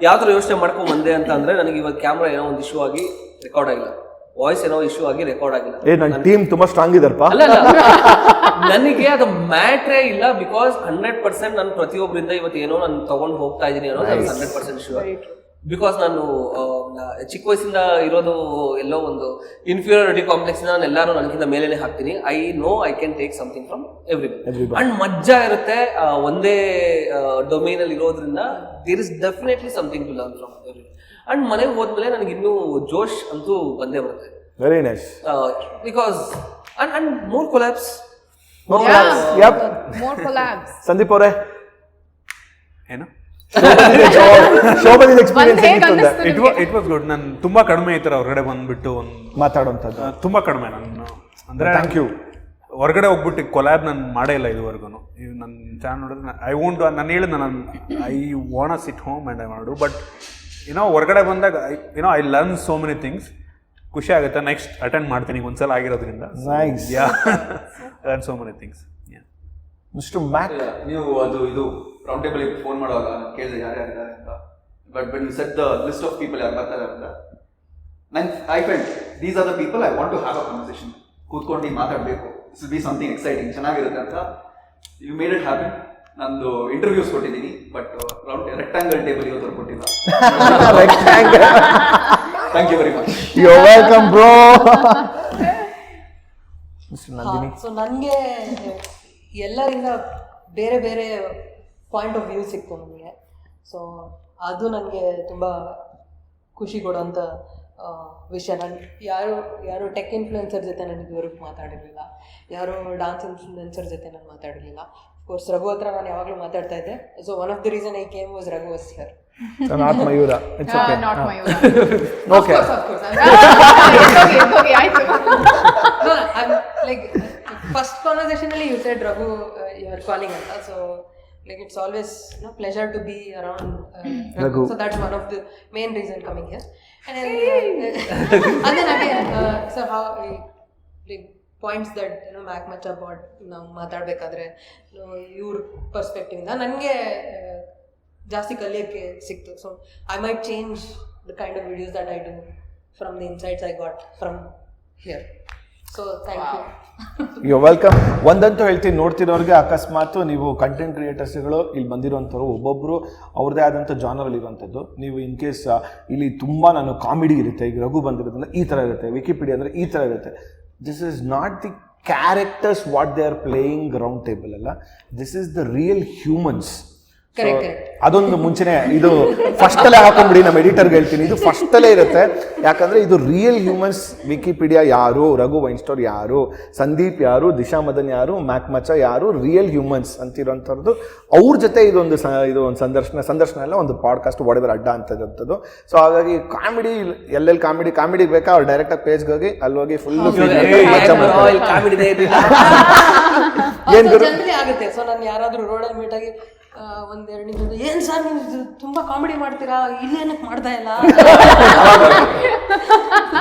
ಯಾವ ಥರ ಯೋಚನೆ ಮಾಡ್ಕೊಂಡ್ ಬಂದೆ ಅಂತ ಅಂದ್ರೆ, ನನಗೆ ಇವಾಗ ಕ್ಯಾಮ್ರಾ ಏನೋ ಒಂದು ಇಶ್ಯೂ ಆಗಿ ರೆಕಾರ್ಡ್ ಆಗಿಲ್ಲ, ವಾಯ್ಸ್ ಏನೋ ಇಶ್ಯೂ ಆಗಿ ರೆಕಾರ್ಡ್ ಆಗಿಲ್ಲ. ನನ್ನ ಟೀಮ್ ತುಂಬಾ ಸ್ಟ್ರಾಂಗ್ ಇದಾರಪ್ಪ. ಅಲ್ಲ ನನಗೆ ಅದು ಮ್ಯಾಟ್ರೇ ಇಲ್ಲ. ಬಿಕಾಸ್ 100% ನಾನು ಪ್ರತಿಯೊಬ್ಬರಿಂದ ಇವತ್ತು ಏನೋ ನಾನು ತಗೊಂಡು ಹೋಗ್ತಾ ಇದ್ದೀನಿ ಅನ್ನೋ 100% ಶೂರ್. ಬಿಕಾಸ್ ನಾನು ಚಿಕ್ಕ ವಯಸ್ಸಿಂದ ಇರೋದು ಎಲ್ಲೋ ಒಂದು ಇನ್ಫೀರಿಯಾರಿಟಿ ಕಾಂಪ್ಲೆಕ್ಸ್ ನಾನು ಎಲ್ಲರೂ ನನಗಿಂತ ಮೇಲೇನೆ ಹಾಕ್ತೀನಿ. I know I can take something from everybody. And ಮಜ್ಜಾ ಇರುತ್ತೆ ಒಂದೇ ಡೊಮೇನ್ ಅಲ್ಲಿ ಇರೋದ್ರಿಂದ. There is definitely something to learn from everybody. And ಮನೆಗೆ ಹೋದ್ಮೇಲೆ ನನಗೆ ಇನ್ನೂ ಜೋಶ್ ಅಂತೂ ಬಂದೇ ಬರುತ್ತೆ. Very nice. Because and more collabs. More collabs. Sandeep ಅವರೇ, ಏನು ಶೋ ಬಂದಿದ್ದ ಎಕ್ಸ್ಪೀರಿಯನ್ಸ್ ಹೇಗೆ ಏನಿತ್ತು? ಅನ್ನಿಸ್ತು? It was good. ನಾನು ತುಂಬಾ ಕಡಿಮೆ ಈ ಥರ ಹೊರಗಡೆ ಬಂದ್ಬಿಟ್ಟು ಒಂದು ಮಾತಾಡೋಂಥದ್ದು ತುಂಬಾ ಕಡಿಮೆ. ನಾನು ಅಂದ್ರೆ ಥ್ಯಾಂಕ್ ಯು. ಹೊರಗಡೆ ಹೋಗ್ಬಿಟ್ಟು ಕೊಲ್ಯಾಬ್ ನಾನು ಮಾಡೇ ಇಲ್ಲ ಇದುವರೆಗೂ. ನನ್ನ ಚಾನಲ್ ನೋಡಿದ್ರೆ ಐ ವೋಂಟ್, ನಾನು ಹೇಳಿದ ನಾನು I want sit home and I want do. But ಹೊರಗಡೆ ಬಂದಾಗ I learn so many things. ಖುಷಿ ಆಗುತ್ತೆ. ನೆಕ್ಸ್ಟ್ ಅಟೆಂಡ್ ಮಾಡ್ತೀನಿ ಒಂದ್ಸಲ ಆಗಿರೋದ್ರಿಂದ. Nice. Learn so many things. Mister Mac, ನೀವು ಅದು ಇದು ರೌಂಡ್ ಟೇಬಲ್ ಫೋನ್ ಮಾಡುವಾಗ ನಾನು ಕೇಳಿದೆ ಯಾರ್ಯಾರಿದ್ದಾರೆ ಅಂತ. But when you set the list of people ಯಾರು ಬರ್ತಾರೆ ಅಂತ, I felt these are the people I want to have a conversation. ಕೂತ್ಕೊಂಡು ಮಾತಾಡಬೇಕು, this will be something exciting, ಚೆನ್ನಾಗಿರುತ್ತೆ ಅಂತ. You made it happen. ನಂದು ಇಂಟರ್ವ್ಯೂಸ್ ಕೊಟ್ಟಿದ್ದೀನಿ, ಬಟ್ ರೌಂಡ್ ರೆಕ್ಟಾಂಗಲ್ ಟೇಬಲ್ ಇವತ್ತು ಕೊಟ್ಟಿಲ್ಲ. Thank you very much. You are welcome bro. So ನನಗೆ ಎಲ್ಲರಿಂದ ಬೇರೆ ಬೇರೆ ಪಾಯಿಂಟ್ ಆಫ್ ವ್ಯೂ ಸಿಕ್ತು ನನಗೆ. ಸೊ ಅದು ನನಗೆ ತುಂಬ ಖುಷಿ ಕೊಡೋಂಥ ವಿಷಯ. ನಾನು ಯಾರು ಟೆಕ್ ಇನ್ಫ್ಲುಯೆನ್ಸರ್ ಜೊತೆ ನಾನು ಇದುವರೆಗೂ ಮಾತಾಡಿರಲಿಲ್ಲ, ಯಾರು ಡಾನ್ಸ್ ಇನ್ಫ್ಲುಯೆನ್ಸರ್ ಜೊತೆ ನಾನು ಮಾತಾಡಿರಲಿಲ್ಲ. ಅಫ್ಕೋರ್ಸ್ ರಘು ಹತ್ರ ನಾನು ಯಾವಾಗಲೂ ಮಾತಾಡ್ತಾ ಇದ್ದೆ. So one of the reason I came was Raghu was here. Not Mayura. It's okay. Not Mayura. Okay. ಆಯ್ತು. No, I'm like first conversation ಅಲ್ಲಿ you said Raghu you are calling anta, so like it's always pleasure to be around Raghu. So that's one of the main reason coming here. And then again so how like points that Mac Macha about ನಾವು ಮಾತಾಡಬೇಕಾದ್ರೆ ಇವ್ರ ಪರ್ಸ್ಪೆಕ್ಟಿವ್ ಇಂದ ನನಗೆ ಜಾಸ್ತಿ ಕಲಿಯೋಕ್ಕೆ ಸಿಕ್ತು. So I might change the kind of videos that I do from the insights I got from here. So thank you. You welcome. ಒಂದಂತೂ ಹೇಳ್ತೀನಿ, ನೋಡ್ತಿರೋರಿಗೆ ಅಕಸ್ಮಾತ್ ನೀವು ಕಂಟೆಂಟ್ ಕ್ರಿಯೇಟರ್ಸ್ಗಳು ಇಲ್ಲಿ ಬಂದಿರೋಂಥವ್ರು ಒಬ್ಬೊಬ್ಬರು ಅವ್ರದ್ದೇ ಆದಂಥ ಜಾನರಲ್ಲಿ ಇರುವಂಥದ್ದು. ನೀವು ಇನ್ ಕೇಸ್ ಇಲ್ಲಿ ತುಂಬ ನಾನು ಕಾಮಿಡಿ ಇರುತ್ತೆ, ಈಗ ರಘು ಬಂದಿರೋದ್ರಿಂದ ಈ ಥರ ಇರುತ್ತೆ, ವಿಕಿಪೀಡಿಯಾ ಅಂದರೆ ಈ ಥರ ಇರುತ್ತೆ. This is not the characters what they are playing round table ಅಲ್ಲ, this is the real humans. ಅದೊಂದು ಮುಂಚೆನೆ ಇದು ಫಸ್ಟಲ್ಲೇ ಹಾಕೊಂಡ್ಬಿಡಿ, ನಮ್ಮ ಎಡಿಟರ್ಗೆ ಹೇಳ್ತೀನಿ, ಇದು ಫಸ್ಟಲ್ಲೇ ಇರುತ್ತೆ. ಯಾಕಂದರೆ ಇದು ರಿಯಲ್ ಹ್ಯೂಮನ್ಸ್. ವಿಕಿಪೀಡಿಯಾ ಯಾರು, ರಘು ವೈನ್ಸ್ಟೋರ್ ಯಾರು, ಸಂದೀಪ್ ಯಾರು, ದಿಶಾ ಮದನ್ ಯಾರು, ಮ್ಯಾಕ್ ಮಚ ಯಾರು, ರಿಯಲ್ ಹ್ಯೂಮನ್ಸ್ ಅಂತಿರೋಂಥದ್ದು. ಅವ್ರ ಜೊತೆ ಇದು ಒಂದು ಸಂದರ್ಶನ ಎಲ್ಲ ಒಂದು ಪಾಡ್ಕಾಸ್ಟ್ ವಾಡೆವರ್ ಅಡ್ಡ ಅಂತದ್ದು. ಸೊ ಹಾಗಾಗಿ ಕಾಮಿಡಿ ಎಲ್ಲೆಲ್ಲಿ ಕಾಮಿಡಿ ಬೇಕಾ ಅವ್ರು ಡೈರೆಕ್ಟಾಗಿ ಪೇಜ್ಗೆ ಹೋಗಿ ಅಲ್ಲಿ ಹೋಗಿ ಫುಲ್ ಏನು ಆಗುತ್ತೆ. ಸೊ ನಾನು ಯಾರಾದರೂ ರೋಡಲ್ಲಿ ಮೀಟ್ ಆಗಿ ಒಂದೆರಡು ನಿಮಿಷ ಏನ್ ಸರ್ ನೀವು ತುಂಬಾ ಕಾಮಿಡಿ ಮಾಡ್ತೀರಾ, ಇಲ್ಲೇನಕ್ಕೆ ಮಾಡ್ತಾ ಇಲ್ಲ,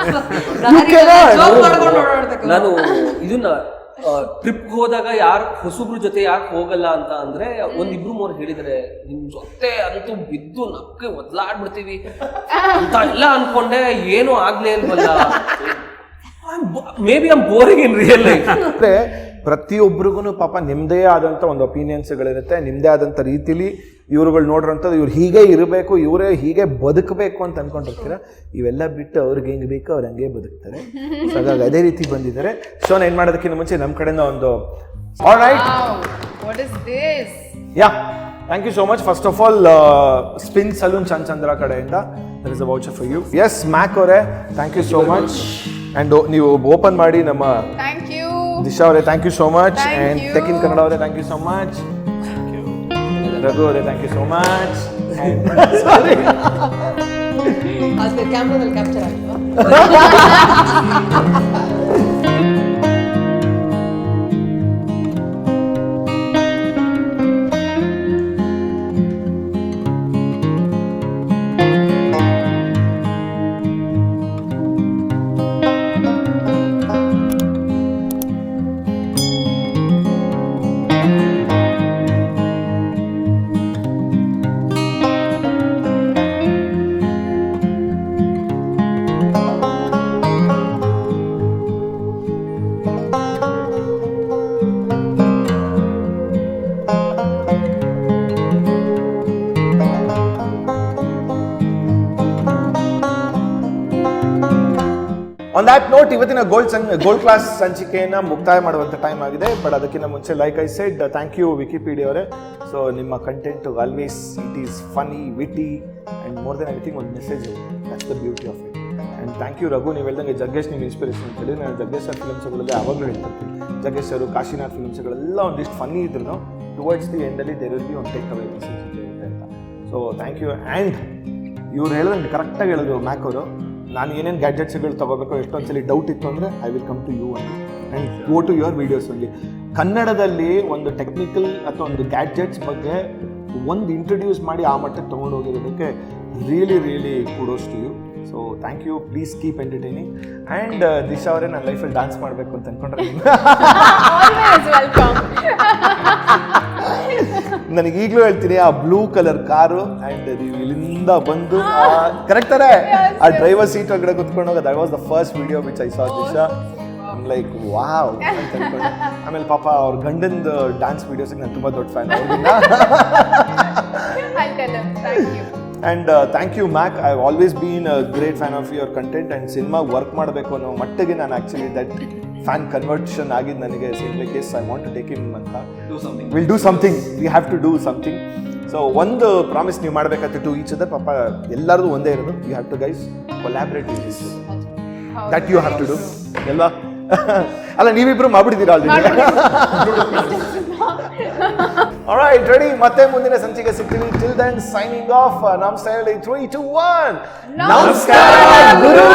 ನಾನು ಇದನ್ನ ಟ್ರಿಪ್ ಹೋದಾಗ ಯಾರು ಹೊಸಬ್ರ ಜೊತೆ ಯಾಕೆ ಹೋಗಲ್ಲ ಅಂತ ಅಂದ್ರೆ ಒಂದಿಬ್ರು ಮೂರು ಹೇಳಿದ್ರೆ ನಿಮ್ ಜೊತೆ ಅಂತೂ ಬಿದ್ದು ನಕ್ಕೆ ಒದ್ಲಾಡ್ಬಿಡ್ತೀವಿ ಅಂತ ಎಲ್ಲ ಅನ್ಕೊಂಡೆ, ಏನೂ ಆಗ್ಲೇ ಇಲ್ವಲ್ಲ. May be I am boring in real life. ಅಂದರೆ ಪ್ರತಿಯೊಬ್ಬರಿಗೂ ಪಾಪ ನಿಮ್ಮದೇ ಆದಂಥ ಒಂದು ಒಪಿನಿಯನ್ಸ್ಗಳಿರುತ್ತೆ, ನಿಮ್ಮದೇ ಆದಂಥ ರೀತಿಲಿ ಇವ್ರುಗಳು ನೋಡಿರೋಂಥದ್ದು, ಇವ್ರು ಹೀಗೆ ಇರಬೇಕು, ಇವರೇ ಹೀಗೆ ಬದುಕಬೇಕು ಅಂತ ಅಂದ್ಕೊಂಡಿರ್ತೀರ. ಇವೆಲ್ಲ ಬಿಟ್ಟು ಅವ್ರಿಗೆ ಹೆಂಗೆ ಬೇಕೋ ಅವ್ರು ಹಂಗೆ ಬದುಕ್ತಾರೆ. ಸೊ ಹಾಗಾಗಿ ಅದೇ ರೀತಿ ಬಂದಿದ್ದಾರೆ. ಶೋನ ಏನು ಮಾಡೋದಕ್ಕಿಂತ ಮುಂಚೆ ನಮ್ಮ ಕಡೆಯಿಂದ ಒಂದು alright, yeah thank you so much. First of all spin salon Chandra ಕಡೆಯಿಂದ there is a voucher for you. ಎಸ್ ಮ್ಯಾಕ್ ಅವರೇ thank you so much. And ನೀವು ಓಪನ್ ಮಾಡಿ ನಮ್ಮ ದಿಶಾ ಅವರೇ thank you so much. And tech in Kannada ಅವರೇ thank you so much. Raghu ಅವರೇ thank you so much. Sorry ಕ್ಯಾಮ್ರಾದಲ್ಲಿ ಕ್ಯಾಪ್ಚರ್ ಆಗಿಲ್ವಾ? ಆನ್ ದ್ಯಾಟ್ ನೋಟ್ ಇವತ್ತಿನ ಗೋಲ್ಡ್ ಕ್ಲಾಸ್ ಸಂಚಿಕೆಯನ್ನು ಮುಕ್ತಾಯ ಮಾಡುವಂಥ ಟೈಮ್ ಆಗಿದೆ. ಬಟ್ ಅದಕ್ಕಿಂತ ಮುಂಚೆ like I said thank you Wikipedia ಅವರೇ. ಸೊ ನಿಮ್ಮ content always it is funny, witty and more than anything ಒಂದು message. That's the beauty of it. And thank you Raghu, ನೀವು ಹೇಳ್ದಂಗೆ ಜಗ್ಗೇಶ್ ನಿಮ್ಮ ಇನ್ಸ್ಪಿರೇಷನ್ ಅಂತ ಹೇಳಿ. ನಾನು ಜಗ್ಗೇಶ್ ಸರ್ ಫಿಲ್ಮ್ಸ್ಗಳಲ್ಲಿ ಯಾವಾಗಲೂ ಹೇಳ್ತಿರ್ತೀನಿ, ಜಗ್ಗೇಶ್ ಅವರು, ಕಾಶಿನಾಥ್ ಫಿಲ್ಮ್ಸ್ಗಳೆಲ್ಲ ಒಂದಿಷ್ಟು ಫನ್ನಿ ಇದ್ರು ಟುವರ್ಡ್ಸ್ ದಿ ಎಂಡಲ್ಲಿ ದೇರ್ ವಿಲ್ ಬಿ ಒಂದು ಟೇಕ್ ಅವೇ ಮೆಸೇಜ್ ಅಂತ. So thank you. ಆ್ಯಂಡ್ ಇವ್ರು ಹೇಳ್ದಂಗೆ ಕರೆಕ್ಟಾಗಿ ಹೇಳಿದ್ರು ಮ್ಯಾಕ್ ಅವರು, ನಾನು ಏನೇನು ಗ್ಯಾಡ್ಜೆಟ್ಸ್ಗಳು ತೊಗೋಬೇಕು ಎಷ್ಟೊಂದ್ಸಲಿ ಡೌಟ್ ಇತ್ತು ಅಂದರೆ I will come to you and go to your videos only. ಕನ್ನಡದಲ್ಲಿ ಒಂದು ಟೆಕ್ನಿಕಲ್ ಅಥವಾ ಒಂದು ಗ್ಯಾಡ್ಜೆಟ್ಸ್ ಬಗ್ಗೆ ಒಂದು ಇಂಟ್ರೊಡ್ಯೂಸ್ ಮಾಡಿ ಆ ಮಟ್ಟಕ್ಕೆ ತೊಗೊಂಡು ಹೋಗಿರೋದಕ್ಕೆ really kudos to you. So thank you. Please keep entertaining. And Disha ಅವರೇ ನನ್ನ ಲೈಫಲ್ಲಿ ಡ್ಯಾನ್ಸ್ ಮಾಡಬೇಕು ಅಂತ ಅಂದ್ಕೊಂಡ್ರೆ ನನಗೆ ಈಗಲೂ ಹೇಳ್ತೀನಿ, ಆ ಬ್ಲೂ ಕಲರ್ ಕಾರು ಆ್ಯಂಡ್ ನೀವು ಇಲ್ಲಿಂದ ಬಂದು ಕರೆಕ್ಟರೇ ಆ ಡ್ರೈವರ್ ಸೀಟ್ ಒಳಗಡೆ ಕುತ್ಕೊಂಡೋಗ, that was the first video which I saw Disha. Like wow ಅಂತ ಅನ್ಕೊಂಡೆ. ಆಮೇಲೆ ಪಾಪ ಅವ್ರ ಗಂಡಂದು ಡ್ಯಾನ್ಸ್ ವಿಡಿಯೋಸ್ಗೆ ನಾನು ತುಂಬ ದೊಡ್ಡ ಫ್ಯಾನ್ ಅವ್ರಿಂದ. And thank you Mac. I have always been a great fan of your content. And cinema work ಮಾಡಬೇಕು ಅನ್ನೋ ಮಟ್ಟಿಗೆ ನಾನು ಆ್ಯಕ್ಚುಲಿ ದಟ್ ಫ್ಯಾನ್ ಕನ್ವರ್ಷನ್ ಆಗಿದ್ದು ನನಗೆ. Like as I want to take him ಅಂತ. Will do something, we have to do something. So ಒಂದು ಪ್ರಾಮಿಸ್ ನೀವು ಮಾಡಬೇಕಂತ ಟು ಈಚ್ ಅದರ್, ಪಾಪ ಎಲ್ಲರದು ಒಂದೇ ಇರೋದು, you have to guys collaborate with this, that you have to do ಎಲ್ಲ. ಅಲ್ಲ ನೀವಿಬ್ರು ಮಾಡ್ಬಿಟ್ಟಿದ್ದೀರಾ ಆಲ್ರೆಡಿ. ಆಲ್ರೈಟ್, ರೆಡಿ, ಮತ್ತೆ ಮುಂದಿನ ಸಂಚಿಕೆ ಸಿಗ್ತೀವಿ. Till then signing off. ನಮಸ್ಕಾರ. 3, 2, 1 ನಮಸ್ಕಾರ ಗುರು.